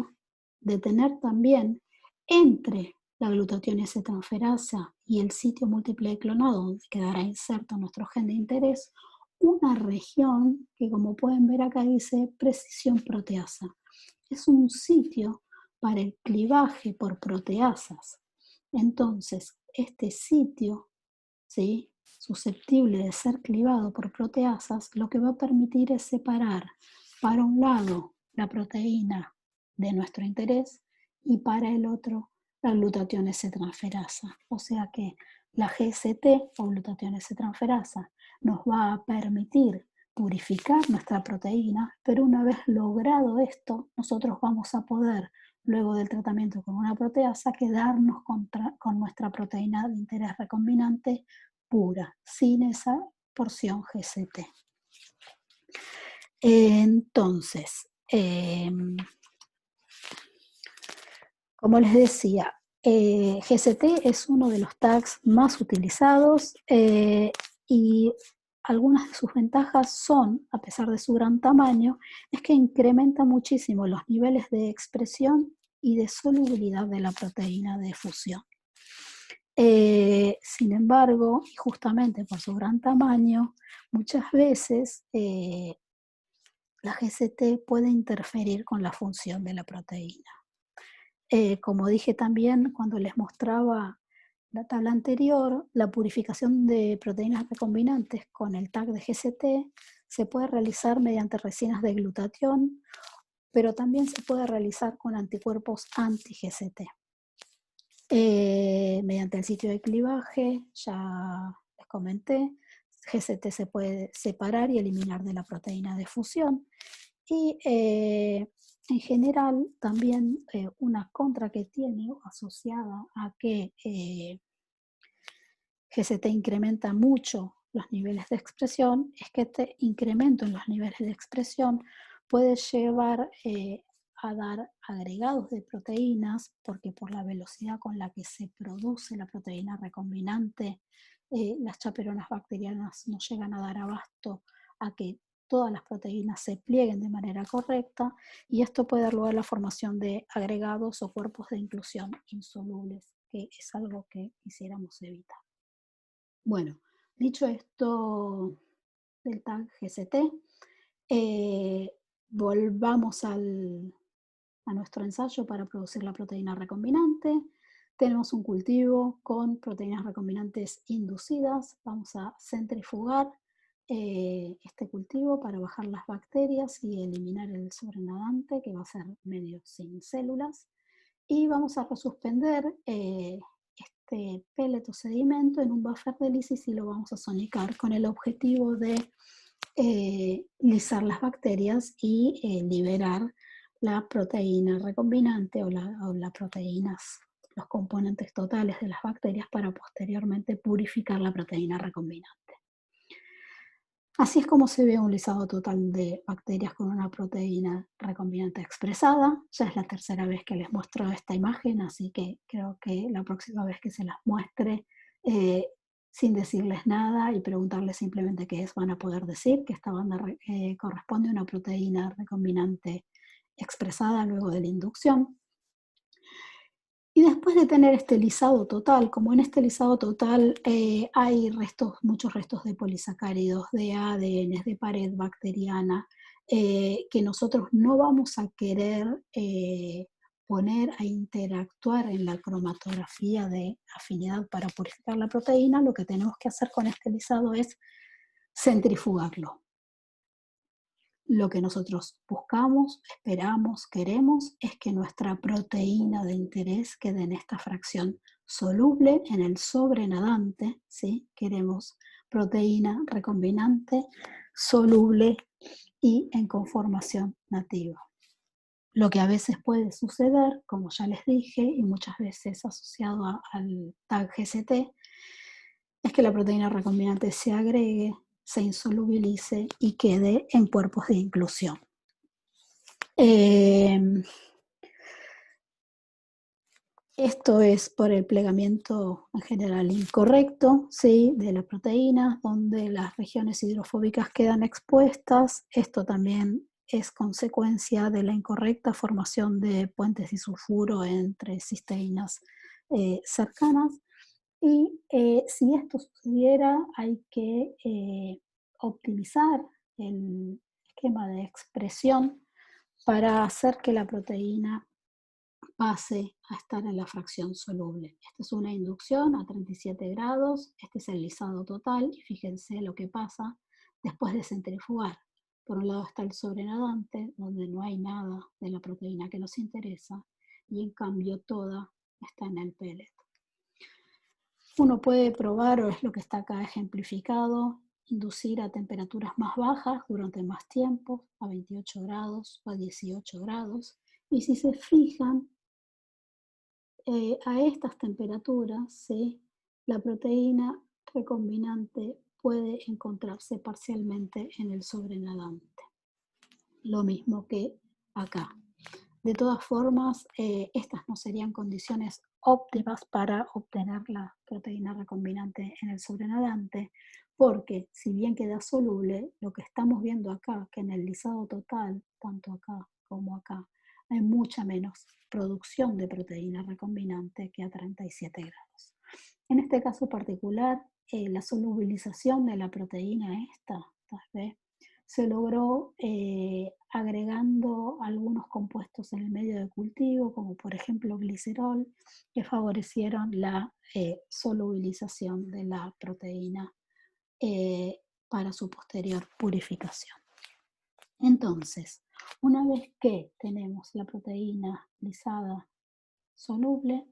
de tener también entre la glutatión S-transferasa y el sitio múltiple de clonado, donde quedará inserto nuestro gen de interés, una región que, como pueden ver acá, dice precisión proteasa. Es un sitio para el clivaje por proteasas. Entonces, este sitio, ¿sí?, susceptible de ser clivado por proteasas, lo que va a permitir es separar, para un lado, la proteína de nuestro interés y para el otro, la glutatión S-transferasa. O sea que la GST o glutatión S-transferasa nos va a permitir purificar nuestra proteína, pero una vez logrado esto, nosotros vamos a poder, luego del tratamiento con una proteasa, quedarnos con nuestra proteína de interés recombinante pura, sin esa porción GCT. Entonces, como les decía, GCT es uno de los tags más utilizados y algunas de sus ventajas son, a pesar de su gran tamaño, es que incrementa muchísimo los niveles de expresión y de solubilidad de la proteína de fusión. Sin embargo, y justamente por su gran tamaño, muchas veces la GCT puede interferir con la función de la proteína. Como dije también cuando les mostraba la tabla anterior, la purificación de proteínas recombinantes con el tag de GCT se puede realizar mediante resinas de glutatión, pero también se puede realizar con anticuerpos anti-GCT. Mediante el sitio de clivaje, ya les comenté, GCT se puede separar y eliminar de la proteína de fusión. Y en general también una contra que tiene asociada a que GCT incrementa mucho los niveles de expresión es que este incremento en los niveles de expresión puede llevar a dar agregados de proteínas, porque por la velocidad con la que se produce la proteína recombinante, las chaperonas bacterianas no llegan a dar abasto a que todas las proteínas se plieguen de manera correcta, y esto puede dar lugar a la formación de agregados o cuerpos de inclusión insolubles, que es algo que quisiéramos evitar. Bueno, dicho esto del tag GCT, volvamos a nuestro ensayo para producir la proteína recombinante. Tenemos un cultivo con proteínas recombinantes inducidas. Vamos a centrifugar este cultivo para bajar las bacterias y eliminar el sobrenadante, que va a ser medio sin células. Y vamos a resuspender este pellet o sedimento en un buffer de lisis y lo vamos a sonicar con el objetivo de lisar las bacterias y liberar la proteína recombinante o las proteínas, los componentes totales de las bacterias para posteriormente purificar la proteína recombinante. Así es como se ve un lisado total de bacterias con una proteína recombinante expresada. Ya es la tercera vez que les muestro esta imagen, así que creo que la próxima vez que se las muestre, sin decirles nada y preguntarles simplemente qué es, van a poder decir que esta banda corresponde a una proteína recombinante expresada luego de la inducción. Y después de tener este lisado total, como en este lisado total hay muchos restos de polisacáridos, de ADN, de pared bacteriana, que nosotros no vamos a querer poner a interactuar en la cromatografía de afinidad para purificar la proteína, lo que tenemos que hacer con este lisado es centrifugarlo. Lo que nosotros buscamos, esperamos, queremos es que nuestra proteína de interés quede en esta fracción soluble en el sobrenadante, ¿sí? Queremos proteína recombinante, soluble y en conformación nativa. Lo que a veces puede suceder, como ya les dije, y muchas veces asociado al tag GCT, es que la proteína recombinante se agregue, se insolubilice y quede en cuerpos de inclusión. Esto es por el plegamiento en general incorrecto, ¿sí? De la proteína, donde las regiones hidrofóbicas quedan expuestas. Esto también es consecuencia de la incorrecta formación de puentes disulfuro entre cisteínas cercanas. Y si esto sucediera, hay que optimizar el esquema de expresión para hacer que la proteína pase a estar en la fracción soluble. Esta es una inducción a 37 grados, este es el lisado total y fíjense lo que pasa después de centrifugar. Por un lado está el sobrenadante, donde no hay nada de la proteína que nos interesa, y en cambio toda está en el pellet. Uno puede probar, o es lo que está acá ejemplificado, inducir a temperaturas más bajas durante más tiempo, a 28 grados o a 18 grados. Y si se fijan, a estas temperaturas, ¿sí? La proteína recombinante puede encontrarse parcialmente en el sobrenadante. lo mismo que acá. De todas formas, estas no serían condiciones óptimas para obtener la proteína recombinante en el sobrenadante, porque si bien queda soluble, lo que estamos viendo acá, que en el lisado total, tanto acá como acá, hay mucha menos producción de proteína recombinante que a 37 grados. En este caso particular, la solubilización de la proteína esta, ¿ves? Se logró agregando algunos compuestos en el medio de cultivo, como por ejemplo glicerol, que favorecieron la solubilización de la proteína para su posterior purificación. Entonces, una vez que tenemos la proteína lisada soluble,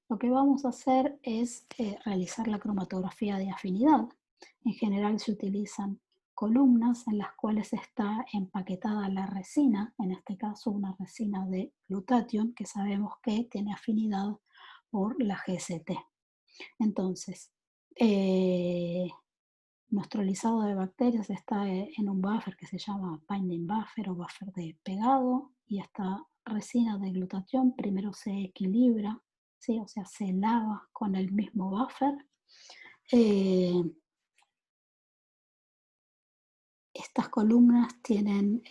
lo que vamos a hacer es realizar la cromatografía de afinidad. En general se utilizan columnas en las cuales está empaquetada la resina, en este caso una resina de glutatión, que sabemos que tiene afinidad por la GST. Entonces, nuestro lisado de bacterias está en un buffer que se llama binding buffer o buffer de pegado, y esta resina de glutatión primero se equilibra, ¿sí? O sea, se lava con el mismo buffer. Estas columnas tienen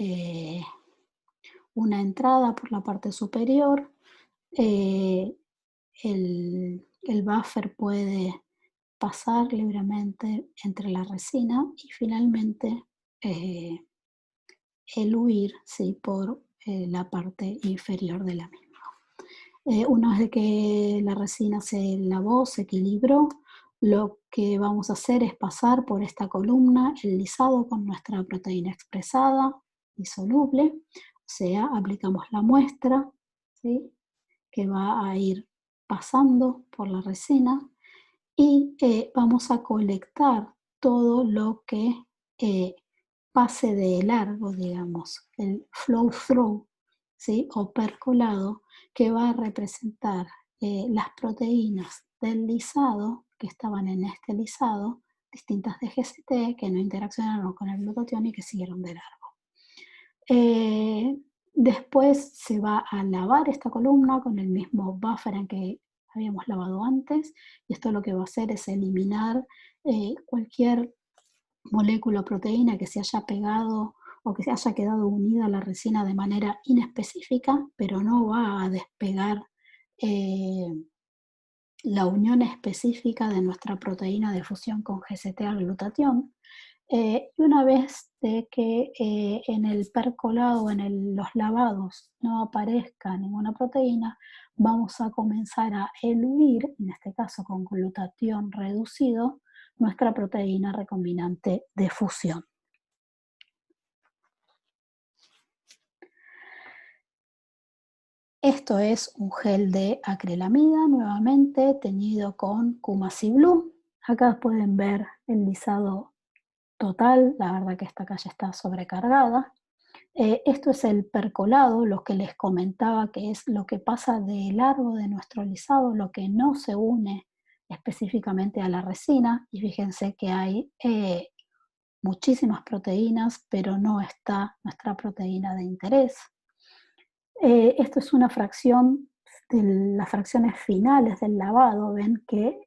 una entrada por la parte superior. El buffer puede pasar libremente entre la resina y finalmente eluir, ¿sí? Por la parte inferior de la misma. Una vez que la resina se lavó, se equilibró, lo que vamos a hacer es pasar por esta columna el lisado con nuestra proteína expresada y soluble, o sea, aplicamos la muestra, ¿sí? Que va a ir pasando por la resina, y vamos a colectar todo lo que pase de largo, digamos, el flow through, ¿sí? O percolado, que va a representar las proteínas del lisado que estaban en este lisado, distintas de GCT, que no interaccionaron con el glutatión y que siguieron de largo. Después se va a lavar esta columna con el mismo buffer en que habíamos lavado antes, y esto lo que va a hacer es eliminar cualquier molécula o proteína que se haya pegado o que se haya quedado unida a la resina de manera inespecífica, pero no va a despegar la unión específica de nuestra proteína de fusión con GCT al glutatión. Y una vez de que en el percolado o en los lavados no aparezca ninguna proteína, vamos a comenzar a eluir, en este caso con glutatión reducido, nuestra proteína recombinante de fusión. Esto es un gel de acrilamida, nuevamente teñido con Kumasi Blue. Acá pueden ver el lisado total, la verdad que esta calle está sobrecargada. Esto es el percolado, lo que les comentaba, que es lo que pasa de largo de nuestro lisado, lo que no se une específicamente a la resina. Y fíjense que hay muchísimas proteínas, pero no está nuestra proteína de interés. Esto es una fracción de las fracciones finales del lavado. Ven que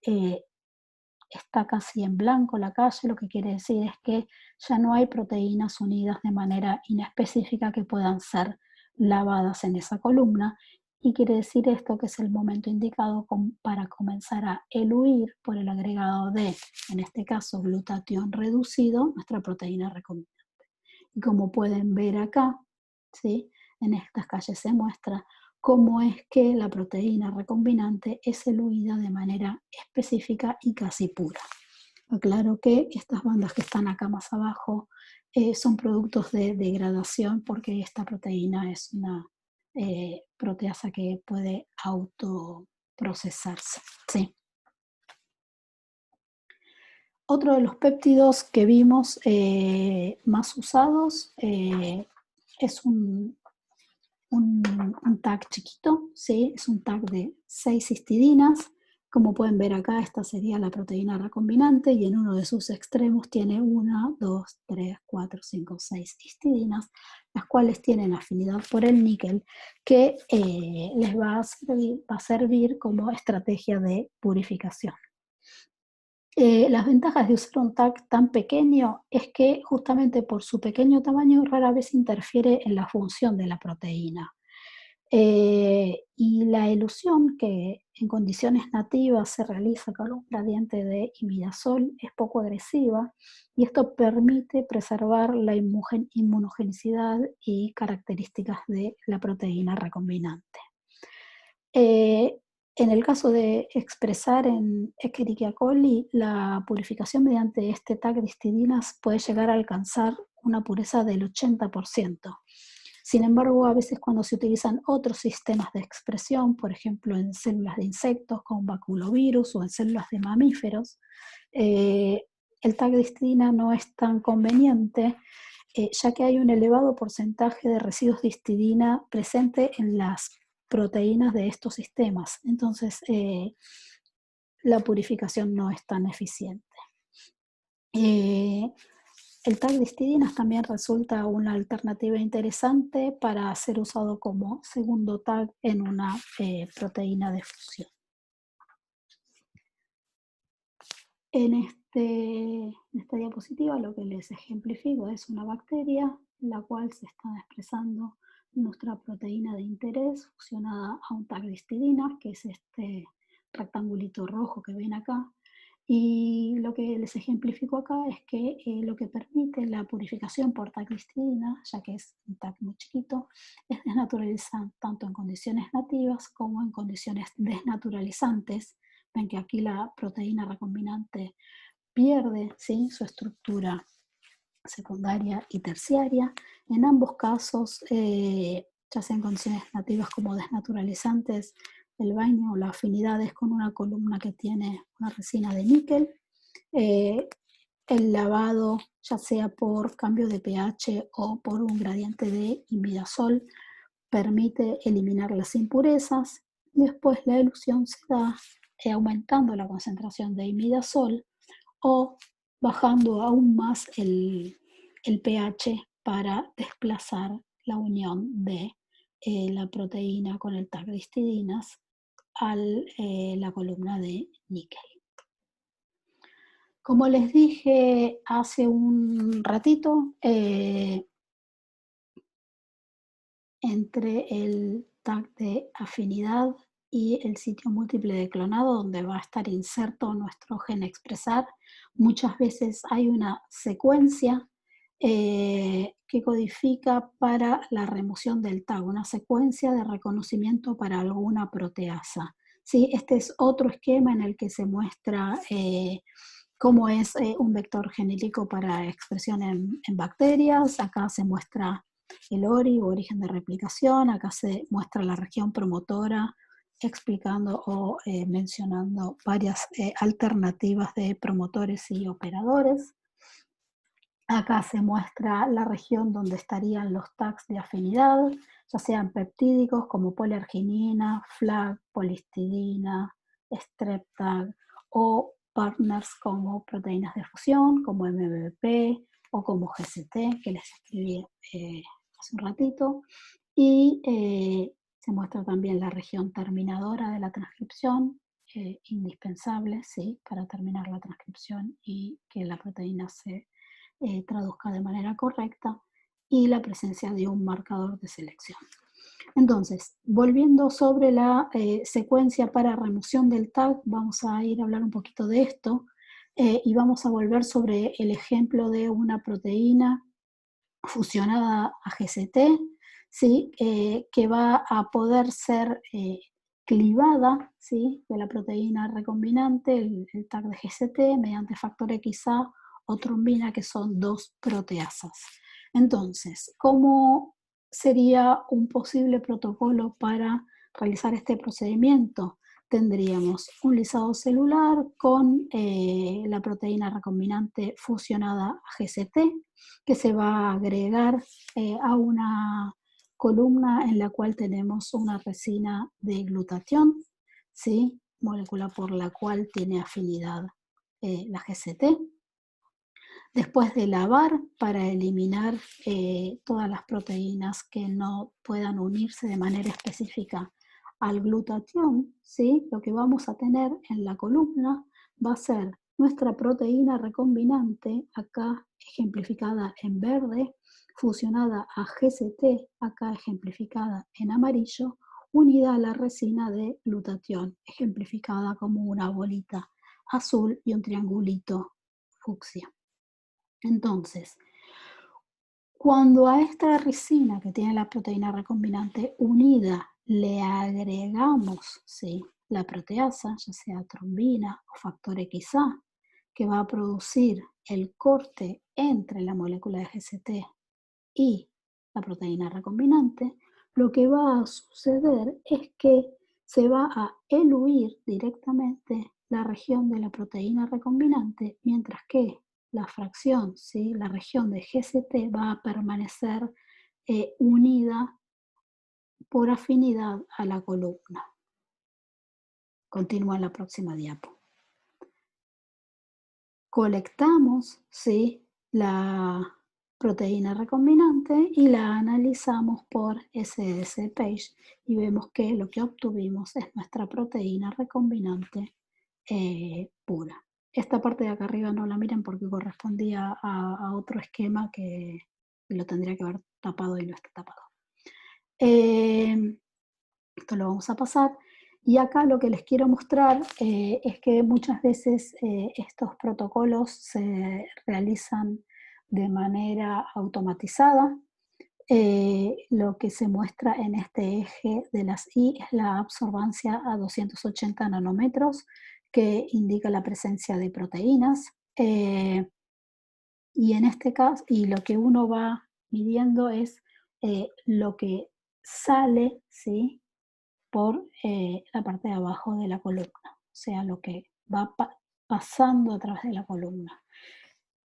está casi en blanco la calle, lo que quiere decir es que ya no hay proteínas unidas de manera inespecífica que puedan ser lavadas en esa columna, y quiere decir esto que es el momento indicado para comenzar a eluir por el agregado de, en este caso, glutatión reducido, nuestra proteína recombinante. Y como pueden ver acá, ¿sí? En estas calles se muestra cómo es que la proteína recombinante es eluida de manera específica y casi pura. Aclaro que estas bandas que están acá más abajo son productos de degradación, porque esta proteína es una proteasa que puede autoprocesarse, ¿sí? Otro de los péptidos que vimos más usados es un tag chiquito, ¿sí? Es un tag de 6 histidinas, Como pueden ver acá, esta sería la proteína recombinante y en uno de sus extremos tiene 1, 2, 3, 4, 5, 6 histidinas, las cuales tienen afinidad por el níquel, que les va a servir como estrategia de purificación. Las ventajas de usar un tag tan pequeño es que justamente por su pequeño tamaño rara vez interfiere en la función de la proteína. Y la elusión, que en condiciones nativas se realiza con un gradiente de imidazol, es poco agresiva y esto permite preservar la inmunogenicidad y características de la proteína recombinante. Eh, en el caso de expresar en Escherichia coli, la purificación mediante este tag de histidinas puede llegar a alcanzar una pureza del 80%. Sin embargo, a veces cuando se utilizan otros sistemas de expresión, por ejemplo en células de insectos con baculovirus o en células de mamíferos, eh, el tag de histidina no es tan conveniente, ya que hay un elevado porcentaje de residuos de histidina presente en las proteínas de estos sistemas. Entonces, la purificación no es tan eficiente. El tag de histidinas también resulta una alternativa interesante para ser usado como segundo tag en una proteína de fusión. En esta diapositiva lo que les ejemplifico es una bacteria la cual se está expresando nuestra proteína de interés fusionada a un tag de histidina, que es este rectangulito rojo que ven acá. Y lo que les ejemplifico acá es que lo que permite la purificación por tag de histidina, ya que es un tag muy chiquito, es desnaturalizar tanto en condiciones nativas como en condiciones desnaturalizantes. Ven que aquí la proteína recombinante pierde, ¿sí?, su estructura secundaria y terciaria. En ambos casos, ya sea en condiciones nativas como desnaturalizantes, el binding o la afinidad es con una columna que tiene una resina de níquel. El lavado, ya sea por cambio de pH o por un gradiente de imidazol, permite eliminar las impurezas. Después la elusión se da aumentando la concentración de imidazol o bajando aún más el pH para desplazar la unión de la proteína con el tag de histidinas a la columna de níquel. Como les dije hace un ratito, entre el tag de afinidad y el sitio múltiple de clonado donde va a estar inserto nuestro gen expresar, muchas veces hay una secuencia que codifica para la remoción del tag, una secuencia de reconocimiento para alguna proteasa. ¿Sí? Este es otro esquema en el que se muestra cómo es un vector genético para expresión en bacterias. Acá se muestra el ORI, origen de replicación. Acá se muestra la región promotora, explicando o mencionando varias alternativas de promotores y operadores. Acá se muestra la región donde estarían los tags de afinidad, ya sean peptídicos como poliarginina, FLAG, polihistidina, strep tag, o partners como proteínas de fusión, como MBP o como GCT, que les escribí hace un ratito. Y se muestra también la región terminadora de la transcripción, indispensable, ¿sí?, para terminar la transcripción y que la proteína se traduzca de manera correcta, y la presencia de un marcador de selección. Entonces, volviendo sobre la secuencia para remoción del tag, vamos a ir a hablar un poquito de esto y vamos a volver sobre el ejemplo de una proteína fusionada a GCT, ¿sí? Que va a poder ser clivada, ¿sí?, de la proteína recombinante, el tag de GCT, mediante factor XA o trombina, que son dos proteasas. Entonces, ¿cómo sería un posible protocolo para realizar este procedimiento? Tendríamos un lisado celular con la proteína recombinante fusionada a GCT, que se va a agregar a una columna en la cual tenemos una resina de glutatión, ¿sí? molécula por la cual tiene afinidad la GCT. Después de lavar para eliminar todas las proteínas que no puedan unirse de manera específica al glutatión, ¿sí? Lo que vamos a tener en la columna va a ser nuestra proteína recombinante, acá ejemplificada en verde, fusionada a GCT, acá ejemplificada en amarillo, unida a la resina de glutatión, ejemplificada como una bolita azul y un triangulito fucsia. Entonces, cuando a esta resina que tiene la proteína recombinante unida le agregamos, ¿sí?, la proteasa, ya sea trombina o factor XA, que va a producir el corte entre la molécula de GCT y la proteína recombinante, lo que va a suceder es que se va a eluir directamente la región de la proteína recombinante, mientras que la fracción, ¿sí?, la región de GCT va a permanecer unida por afinidad a la columna. Continúa en la próxima diapo. Colectamos, ¿sí?, la proteína recombinante y la analizamos por SS-Page y vemos que lo que obtuvimos es nuestra proteína recombinante pura. Esta parte de acá arriba no la miren porque correspondía a otro esquema que lo tendría que haber tapado y no está tapado. Esto lo vamos a pasar. Y acá lo que les quiero mostrar es que muchas veces estos protocolos se realizan de manera automatizada. Lo que se muestra en este eje de las I es la absorbancia a 280 nanómetros, que indica la presencia de proteínas. Y en este caso, y lo que uno va midiendo es lo que sale, ¿sí?, por la parte de abajo de la columna, o sea, lo que va pasando a través de la columna.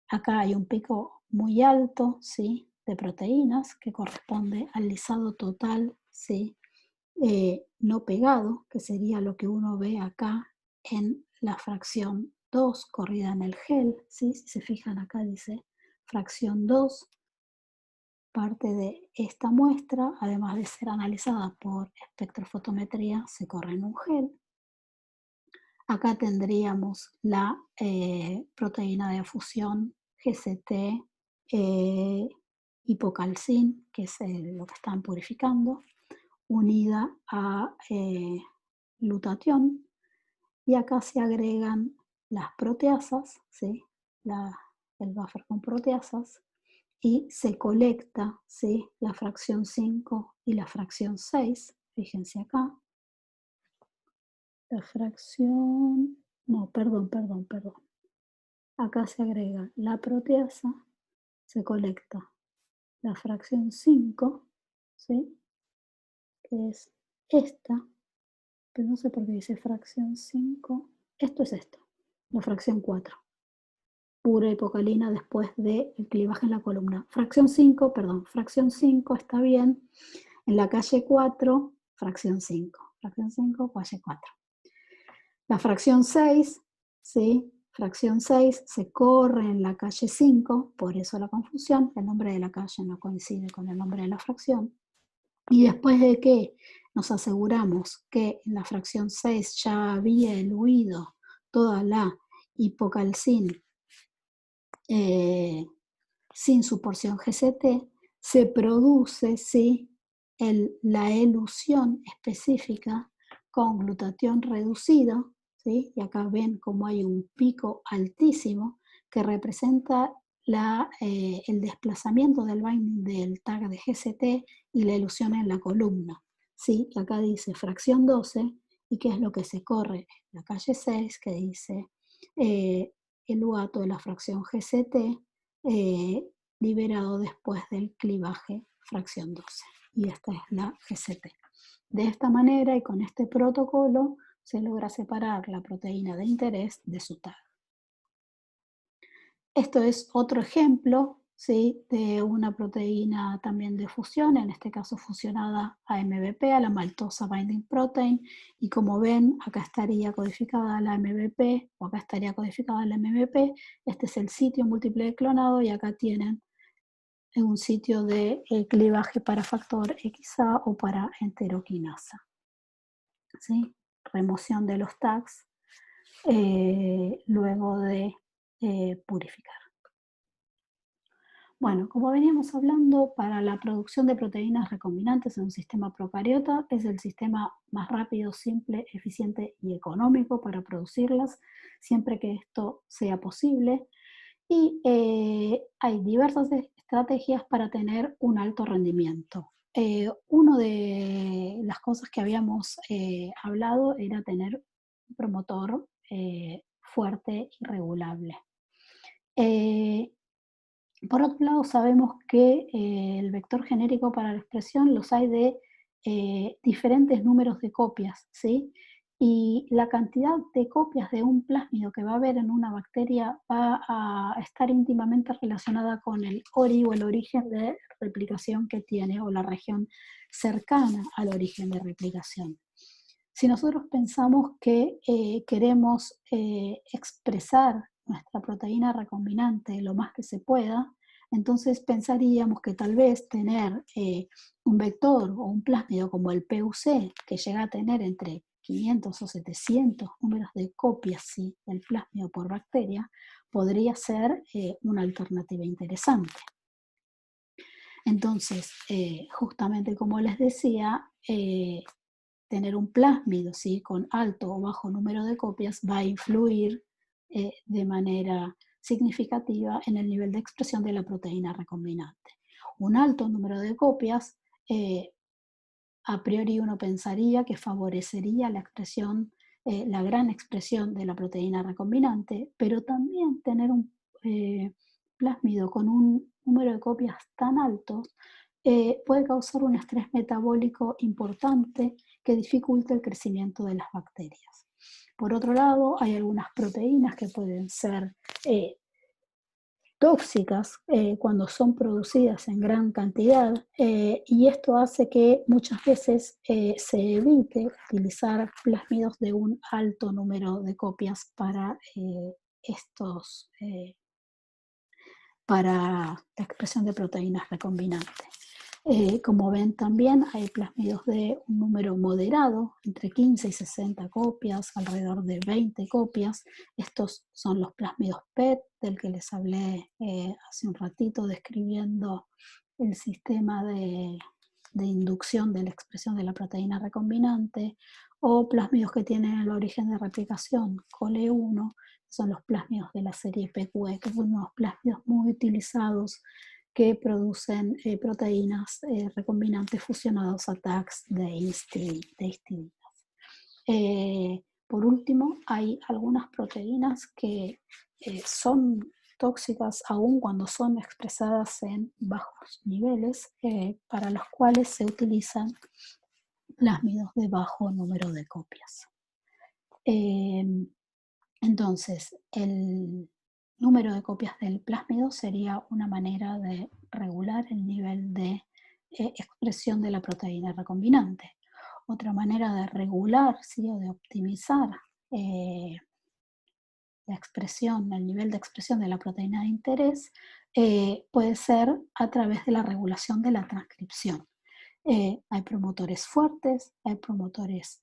Acá hay un pico muy alto, ¿sí?, de proteínas que corresponde al lisado total, ¿sí?, no pegado, que sería lo que uno ve acá en la fracción 2 corrida en el gel, ¿sí? Si se fijan acá dice fracción 2, parte de esta muestra, además de ser analizada por espectrofotometría, se corre en un gel. Acá tendríamos la proteína de fusión GCT hipocalcin, que es lo que están purificando, unida a glutatión, y acá se agregan las proteasas, ¿sí?, el buffer con proteasas, y se colecta, ¿sí?, la fracción 5 y la fracción 6, fíjense acá. La fracción, no, perdón. Acá se agrega la proteasa, se colecta la fracción 5, ¿sí?, que es esta, pero no sé por qué dice fracción 5. Esto es esto, la fracción 4. Pura hipocalina después del clivaje en la columna. Fracción 5 está bien. En la calle 4, fracción 5. Fracción 5, calle 4. La fracción 6, ¿sí? Fracción 6 se corre en la calle 5, por eso la confusión. El nombre de la calle no coincide con el nombre de la fracción. Y después de que nos aseguramos que en la fracción 6 ya había eluido toda la hipocalcin sin su porción GCT, se produce, ¿sí?, la elusión específica con glutatión reducido, ¿sí? Y acá ven cómo hay un pico altísimo que representa el desplazamiento del binding del tag de GCT y la elusión en la columna, ¿sí? Y acá dice fracción 12, y qué es lo que se corre en la calle 6, que dice el UATO de la fracción GCT liberado después del clivaje fracción 12. Y esta es la GCT. De esta manera y con este protocolo se logra separar la proteína de interés de su tag. Esto es otro ejemplo, ¿sí? De una proteína también de fusión, en este caso fusionada a MBP, a la maltosa binding protein, y como ven, acá estaría codificada la MBP, o acá estaría codificada la MBP, este es el sitio múltiple clonado, y acá tienen un sitio de clivaje para factor XA o para enteroquinasa, ¿sí? Remoción de los tags luego de purificar. Bueno, como veníamos hablando, para la producción de proteínas recombinantes en un sistema procariota es el sistema más rápido, simple, eficiente y económico para producirlas, siempre que esto sea posible. Y hay diversas estrategias para tener un alto rendimiento. Una de las cosas que habíamos hablado era tener un promotor fuerte y regulable. Por otro lado, sabemos que el vector genérico para la expresión los hay de diferentes números de copias, ¿sí? Y la cantidad de copias de un plásmido que va a haber en una bacteria va a estar íntimamente relacionada con el ORI o el origen de replicación que tiene o la región cercana al origen de replicación. Si nosotros pensamos que queremos expresar nuestra proteína recombinante lo más que se pueda, entonces pensaríamos que tal vez tener un vector o un plásmido como el PUC, que llega a tener entre 500 o 700 números de copias ¿sí? del plásmido por bacteria, podría ser una alternativa interesante. Entonces, justamente como les decía, tener un plásmido ¿sí? con alto o bajo número de copias va a influir de manera significativa en el nivel de expresión de la proteína recombinante. Un alto número de copias, a priori uno pensaría que favorecería la expresión, la gran expresión de la proteína recombinante, pero también tener un plásmido con un número de copias tan alto puede causar un estrés metabólico importante que dificulta el crecimiento de las bacterias. Por otro lado, hay algunas proteínas que pueden ser tóxicas cuando son producidas en gran cantidad y esto hace que muchas veces se evite utilizar plásmidos de un alto número de copias para para la expresión de proteínas recombinantes. Como ven también hay plásmidos de un número moderado, entre 15 y 60 copias, alrededor de 20 copias. Estos son los plásmidos PET, del que les hablé hace un ratito, describiendo el sistema de inducción de la expresión de la proteína recombinante, o plásmidos que tienen el origen de replicación, COLE1, son los plásmidos de la serie PQE, que son unos plásmidos muy utilizados que producen proteínas recombinantes fusionados a tags de histidinas. Por último, hay algunas proteínas que son tóxicas aún cuando son expresadas en bajos niveles, para los cuales se utilizan plásmidos de bajo número de copias. Entonces, el número de copias del plásmido sería una manera de regular el nivel de expresión de la proteína recombinante. Otra manera de regular, ¿sí? O de optimizar la expresión, el nivel de expresión de la proteína de interés, puede ser a través de la regulación de la transcripción. Hay promotores fuertes, hay promotores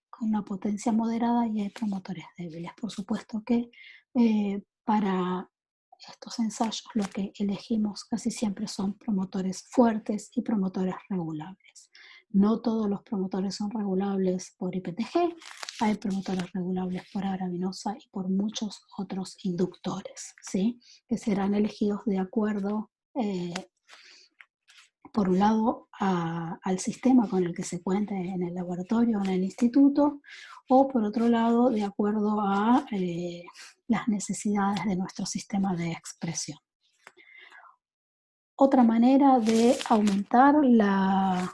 con una potencia moderada y hay promotores débiles. Por supuesto que para estos ensayos lo que elegimos casi siempre son promotores fuertes y promotores regulables. No todos los promotores son regulables por IPTG, hay promotores regulables por agravinosa y por muchos otros inductores, ¿sí? Que serán elegidos de acuerdo por un lado, al sistema con el que se cuente en el laboratorio o en el instituto, o por otro lado, de acuerdo a las necesidades de nuestro sistema de expresión. Otra manera de aumentar la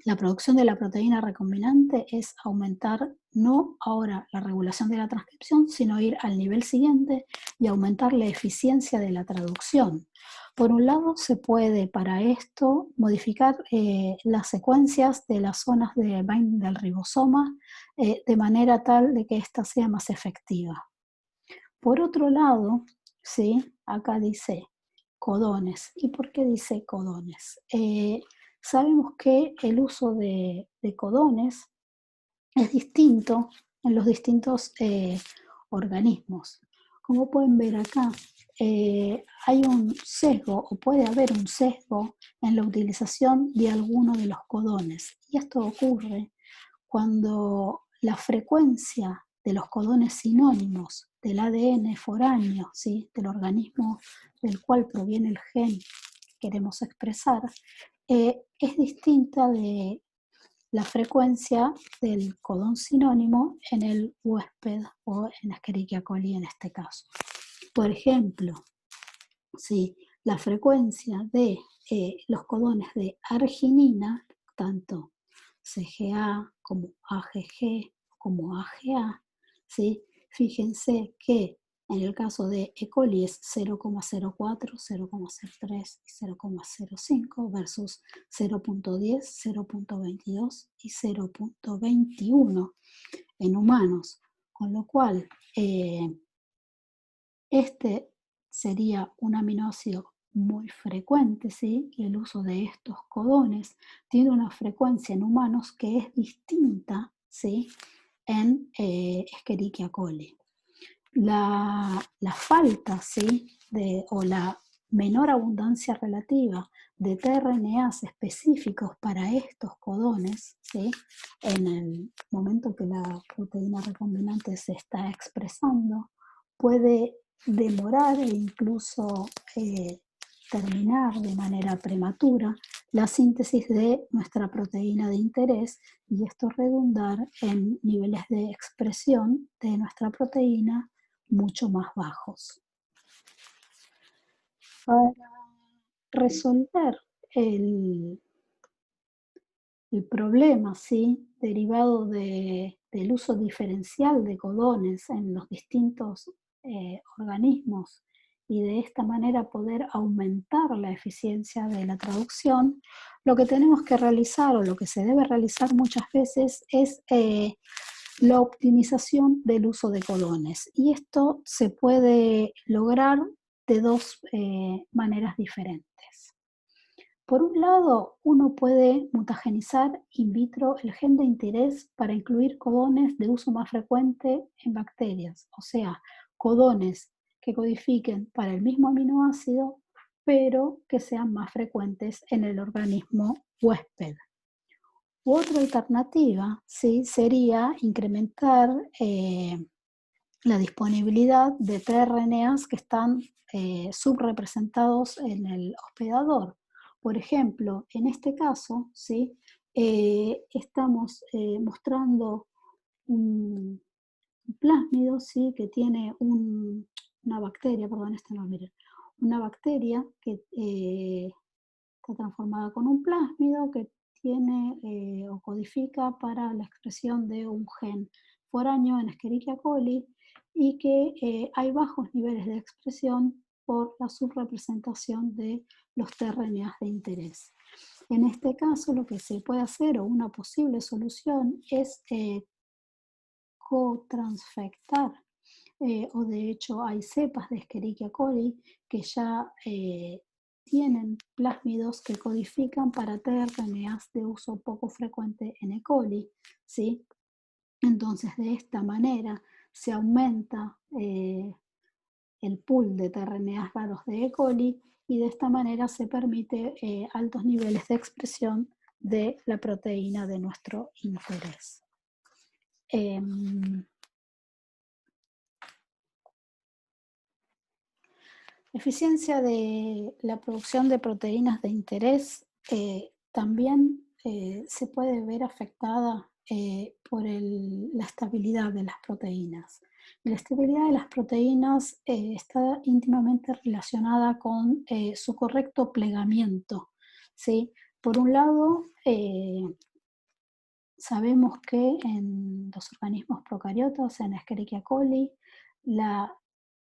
La producción de la proteína recombinante es aumentar no ahora la regulación de la transcripción, sino ir al nivel siguiente y aumentar la eficiencia de la traducción. Por un lado, se puede para esto modificar las secuencias de las zonas de binding del ribosoma de manera tal de que ésta sea más efectiva. Por otro lado, ¿sí? Acá dice codones. ¿Y por qué dice codones? Sabemos que el uso de codones es distinto en los distintos organismos. Como pueden ver acá, hay un sesgo o puede haber un sesgo en la utilización de alguno de los codones. Y esto ocurre cuando la frecuencia de los codones sinónimos del ADN foráneo, ¿sí? Del organismo del cual proviene el gen que queremos expresar, es distinta de la frecuencia del codón sinónimo en el huésped o en Escherichia coli en este caso. Por ejemplo, si la frecuencia de los codones de arginina, tanto CGA como AGG como AGA, ¿sí? Fíjense que en el caso de E. coli es 0,04, 0,03 y 0,05 versus 0,10, 0,22 y 0,21 en humanos, con lo cual este sería un aminoácido muy frecuente, ¿sí? Y el uso de estos codones tiene una frecuencia en humanos que es distinta, ¿sí? En Escherichia coli. La falta, ¿sí? O la menor abundancia relativa de tRNAs específicos para estos codones, ¿sí? En el momento que la proteína recombinante se está expresando, puede demorar e incluso terminar de manera prematura la síntesis de nuestra proteína de interés y esto redundar en niveles de expresión de nuestra proteína mucho más bajos. Para resolver el problema, ¿sí? Derivado del uso diferencial de codones en los distintos organismos y de esta manera poder aumentar la eficiencia de la traducción, lo que tenemos que realizar o lo que se debe realizar muchas veces es la optimización del uso de codones. Y esto se puede lograr de dos maneras diferentes. Por un lado, uno puede mutagenizar in vitro el gen de interés para incluir codones de uso más frecuente en bacterias, o sea, codones que codifiquen para el mismo aminoácido, pero que sean más frecuentes en el organismo huésped. Otra alternativa, ¿sí? Sería incrementar la disponibilidad de tRNAs que están subrepresentados en el hospedador. Por ejemplo, en este caso, ¿sí? Estamos mostrando un plásmido, ¿sí? Que tiene una bacteria, perdón, este no, miren, una bacteria que está transformada con un plásmido que tiene o codifica para la expresión de un gen foráneo en Escherichia coli y que hay bajos niveles de expresión por la subrepresentación de los tRNAs de interés. En este caso, lo que se puede hacer o una posible solución es cotransfectar o de hecho hay cepas de Escherichia coli que ya tienen plásmidos que codifican para tRNAs de uso poco frecuente en E. coli, ¿sí? Entonces, de esta manera se aumenta el pool de tRNAs raros de E. coli y de esta manera se permite altos niveles de expresión de la proteína de nuestro interés. Eficiencia de la producción de proteínas de interés también se puede ver afectada por la estabilidad de las proteínas. La estabilidad de las proteínas está íntimamente relacionada con su correcto plegamiento, ¿sí? Por un lado, sabemos que en los organismos procariotas, en Escherichia coli, la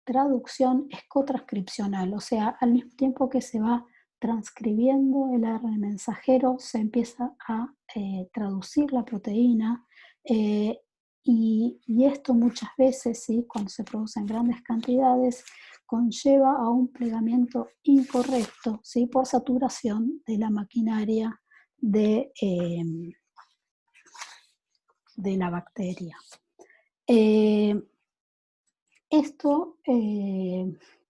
traducción es cotranscripcional, o sea, al mismo tiempo que se va transcribiendo el ARN mensajero, se empieza a traducir la proteína eh, y esto muchas veces, ¿sí? Cuando se produce en grandes cantidades, conlleva a un plegamiento incorrecto, ¿sí? Por saturación de la maquinaria de la bacteria. Eh, esto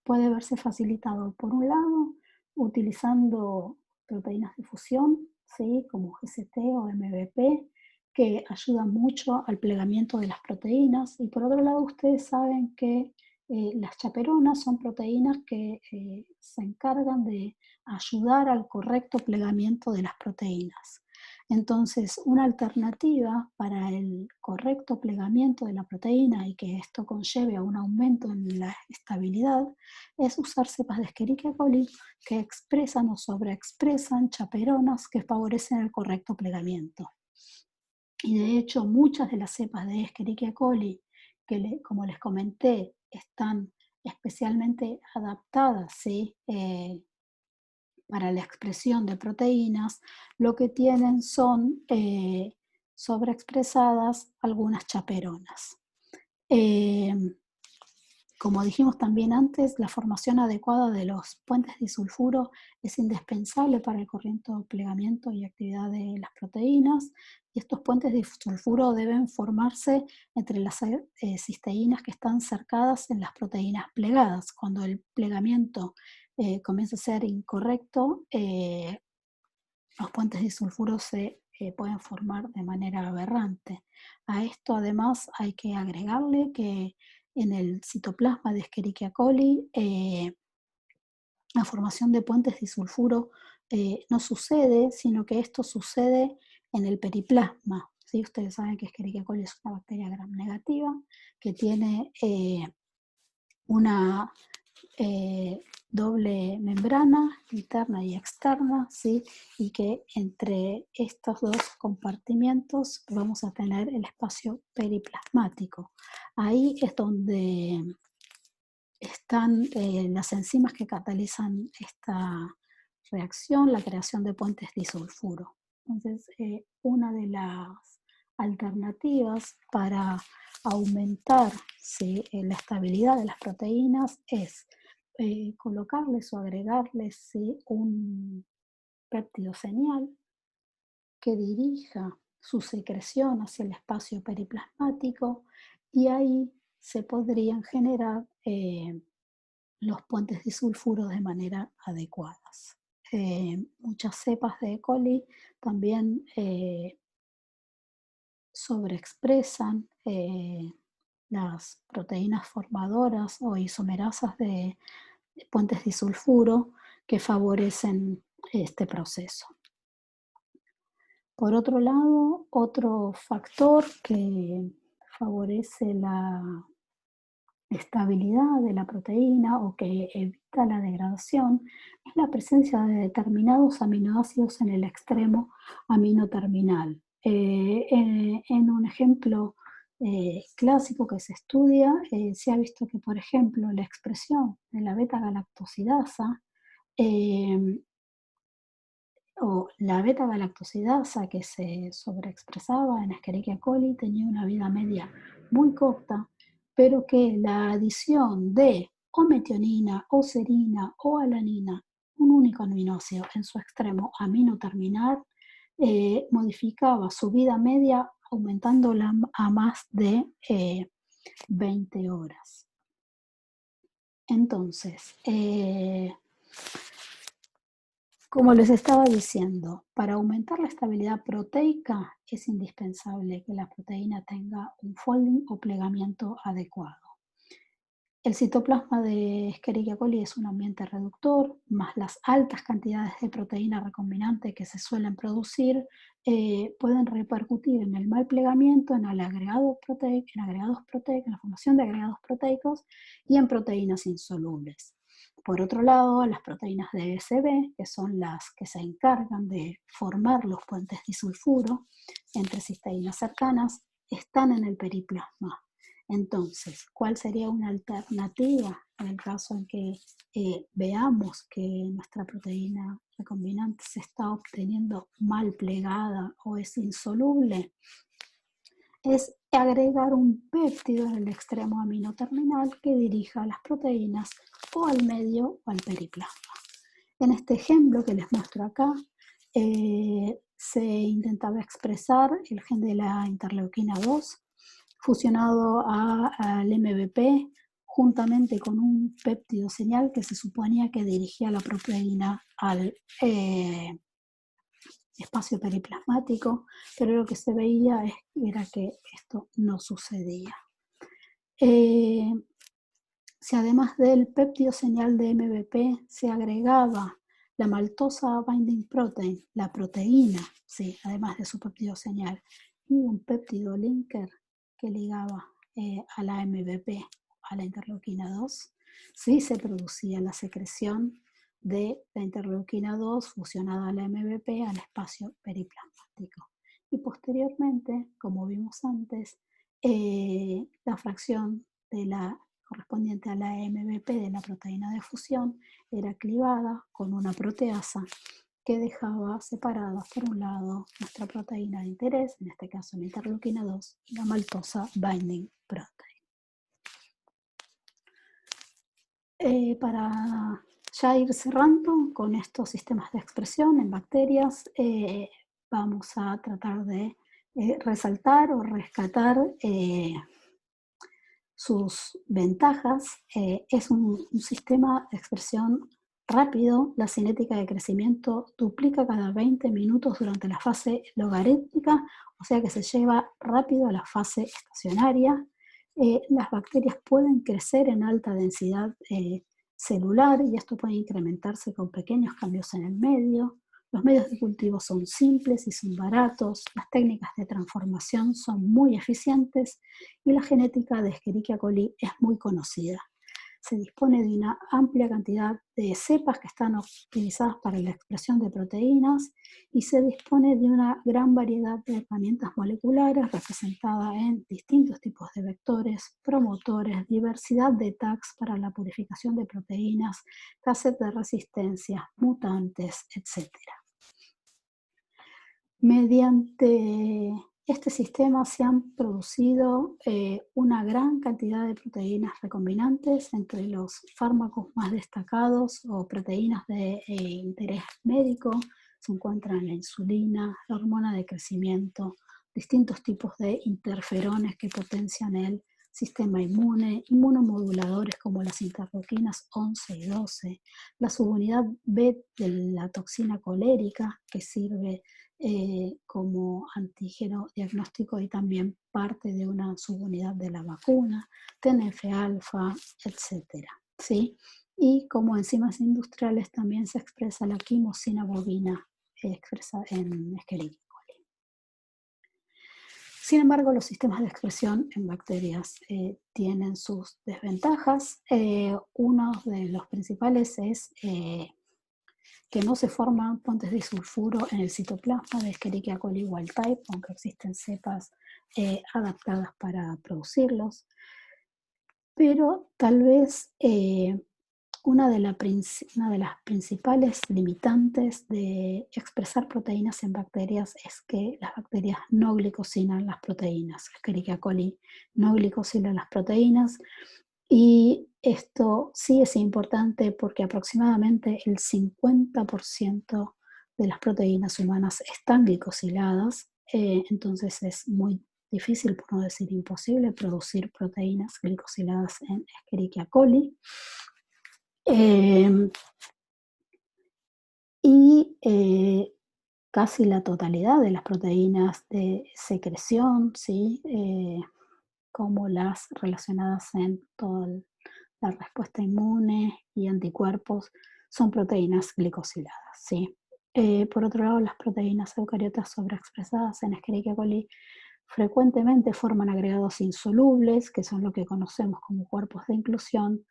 puede verse facilitado, por un lado, utilizando proteínas de fusión, ¿sí? Como GCT o MBP, que ayudan mucho al plegamiento de las proteínas. Y por otro lado, ustedes saben que las chaperonas son proteínas que se encargan de ayudar al correcto plegamiento de las proteínas. Entonces, una alternativa para el correcto plegamiento de la proteína y que esto conlleve a un aumento en la estabilidad es usar cepas de Escherichia coli que expresan o sobreexpresan chaperonas que favorecen el correcto plegamiento. Y de hecho, muchas de las cepas de Escherichia coli, que como les comenté, están especialmente adaptadas, ¿sí? Para la expresión de proteínas, lo que tienen son sobreexpresadas algunas chaperonas. Eh, como dijimos también antes, la formación adecuada de los puentes disulfuro es indispensable para el correcto plegamiento y actividad de las proteínas. Y estos puentes disulfuro deben formarse entre las cisteínas que están cercadas en las proteínas plegadas. Cuando el plegamiento comienza a ser incorrecto, los puentes disulfuro se pueden formar de manera aberrante. A esto además hay que agregarle que en el citoplasma de Escherichia coli la formación de puentes disulfuro no sucede, sino que esto sucede en el periplasma. ¿Sí? Ustedes saben que Escherichia coli es una bacteria gram negativa que tiene una doble membrana interna y externa, ¿sí? Y que entre estos dos compartimientos vamos a tener el espacio periplasmático. Ahí es donde están las enzimas que catalizan esta reacción, la creación de puentes disulfuro. Entonces, una de las alternativas para aumentar, ¿sí?, la estabilidad de las proteínas es colocarles o agregarles, ¿sí?, un péptido señal que dirija su secreción hacia el espacio periplasmático y ahí se podrían generar los puentes disulfuros de manera adecuadas. Muchas cepas de E. coli también sobreexpresan las proteínas formadoras o isomerasas de puentes disulfuro que favorecen este proceso. Por otro lado, otro factor que favorece la estabilidad de la proteína o que evita la degradación es la presencia de determinados aminoácidos en el extremo aminoterminal. En un ejemplo clásico que se estudia, se ha visto que, por ejemplo, la expresión de la beta-galactosidasa eh, o la beta-galactosidasa que se sobreexpresaba en Escherichia coli tenía una vida media muy corta, pero que la adición de o metionina, o serina, o alanina, un único aminoácido en su extremo amino terminal, modificaba su vida media aumentándola a más de 20 horas. Entonces, como les estaba diciendo, para aumentar la estabilidad proteica es indispensable que la proteína tenga un folding o plegamiento adecuado. El citoplasma de Escherichia coli es un ambiente reductor, más las altas cantidades de proteína recombinante que se suelen producir pueden repercutir en el mal plegamiento, en el agregado proteico, en la formación de agregados proteicos y en proteínas insolubles. Por otro lado, las proteínas de ESB, que son las que se encargan de formar los puentes disulfuro entre cisteínas cercanas, están en el periplasma. Entonces, ¿cuál sería una alternativa en el caso en que veamos que nuestra proteína recombinante se está obteniendo mal plegada o es insoluble? Es agregar un péptido en el extremo amino terminal que dirija a las proteínas o al medio o al periplasma. En este ejemplo que les muestro acá, se intentaba expresar el gen de la interleuquina 2 fusionado al MVP juntamente con un péptido señal que se suponía que dirigía la proteína al espacio periplasmático, pero lo que se veía era que esto no sucedía. Si además del péptido señal de MVP se agregaba la maltosa binding protein, la proteína, sí, además de su péptido señal, y un péptido linker que ligaba a la MVP, a la interleuquina 2, sí se producía la secreción de la interleuquina 2 fusionada a la MVP al espacio periplasmático. Y posteriormente, como vimos antes, la fracción de la correspondiente a la MVP de la proteína de fusión era clivada con una proteasa que dejaba separadas por un lado nuestra proteína de interés, en este caso la interleuquina 2, y la maltosa binding protein. Para ya ir cerrando con estos sistemas de expresión en bacterias, vamos a tratar de resaltar o rescatar sus ventajas. Es un sistema de expresión rápido, la cinética de crecimiento duplica cada 20 minutos durante la fase logarítmica, o sea que se lleva rápido a la fase estacionaria. Las bacterias pueden crecer en alta densidad celular y esto puede incrementarse con pequeños cambios en el medio. Los medios de cultivo son simples y son baratos, las técnicas de transformación son muy eficientes y la genética de Escherichia coli es muy conocida. Se dispone de una amplia cantidad de cepas que están optimizadas para la expresión de proteínas y se dispone de una gran variedad de herramientas moleculares representada en distintos tipos de vectores, promotores, diversidad de tags para la purificación de proteínas, cassette de resistencia, mutantes, etc. Mediante este sistema se han producido una gran cantidad de proteínas recombinantes. Entre los fármacos más destacados o proteínas de interés médico se encuentran la insulina, la hormona de crecimiento, distintos tipos de interferones que potencian el sistema inmune, inmunomoduladores como las interleuquinas 11 y 12, la subunidad B de la toxina colérica que sirve como antígeno diagnóstico y también parte de una subunidad de la vacuna, TNF-alfa, etc. ¿Sí? Y como enzimas industriales también se expresa la quimosina bovina expresa en Escherichia coli. Sin embargo, los sistemas de expresión en bacterias tienen sus desventajas. Uno de los principales es que no se forman puentes disulfuro en el citoplasma de Escherichia coli wild type, aunque existen cepas adaptadas para producirlos. Pero tal vez una de las principales limitantes de expresar proteínas en bacterias es que las bacterias no glicosilan las proteínas. Escherichia coli no glicosila las proteínas. Y esto sí es importante porque aproximadamente el 50% de las proteínas humanas están glicosiladas, entonces es muy difícil, por no decir imposible, producir proteínas glicosiladas en Escherichia coli. Casi la totalidad de las proteínas de secreción, ¿sí? Como las relacionadas en toda la respuesta inmune y anticuerpos, son proteínas glicosiladas, ¿sí? Por otro lado, las proteínas eucariotas sobreexpresadas en Escherichia coli frecuentemente forman agregados insolubles, que son lo que conocemos como cuerpos de inclusión,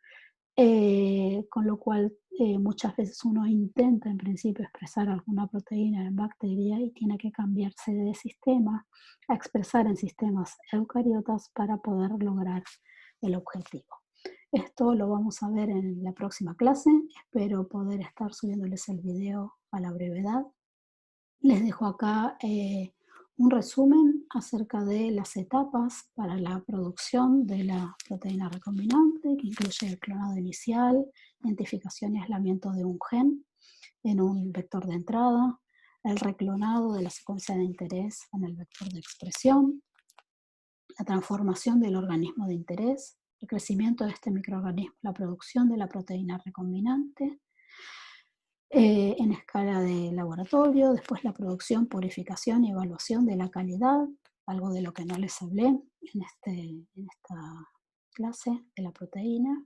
Con lo cual muchas veces uno intenta en principio expresar alguna proteína en bacteria y tiene que cambiarse de sistema a expresar en sistemas eucariotas para poder lograr el objetivo. Esto lo vamos a ver en la próxima clase. Espero poder estar subiéndoles el video a la brevedad. Les dejo acá un resumen acerca de las etapas para la producción de la proteína recombinante, que incluye el clonado inicial, identificación y aislamiento de un gen en un vector de entrada, el reclonado de la secuencia de interés en el vector de expresión, la transformación del organismo de interés, el crecimiento de este microorganismo, la producción de la proteína recombinante, en escala de laboratorio, después la producción, purificación y evaluación de la calidad, algo de lo que no les hablé en esta clase de la proteína.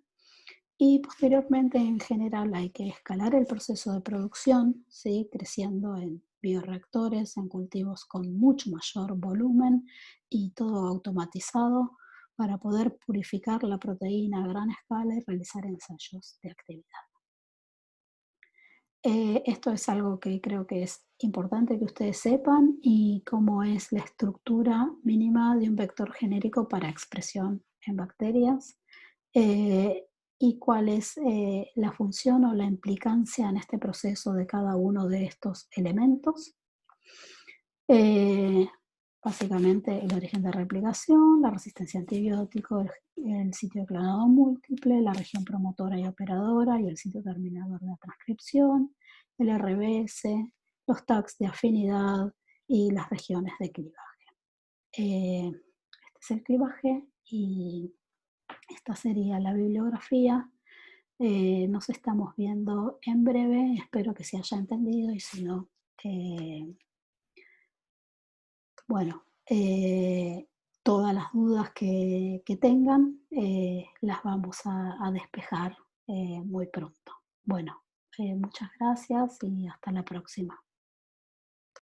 Y posteriormente, en general, hay que escalar el proceso de producción, ¿sí? Creciendo en bioreactores, en cultivos con mucho mayor volumen y todo automatizado para poder purificar la proteína a gran escala y realizar ensayos de actividad. Esto es algo que creo que es importante que ustedes sepan y cómo es la estructura mínima de un vector genérico para expresión en bacterias eh, y cuál es la función o la implicancia en este proceso de cada uno de estos elementos. Eh, Básicamente el origen de replicación, la resistencia a antibióticos, el sitio de clonado múltiple, la región promotora y operadora y el sitio terminador de la transcripción, el RBS, los tags de afinidad y las regiones de clivaje. Este es el clivaje y esta sería la bibliografía. Nos estamos viendo en breve, espero que se haya entendido y si no, bueno, todas las dudas que tengan las vamos a despejar muy pronto. Bueno, muchas gracias y hasta la próxima.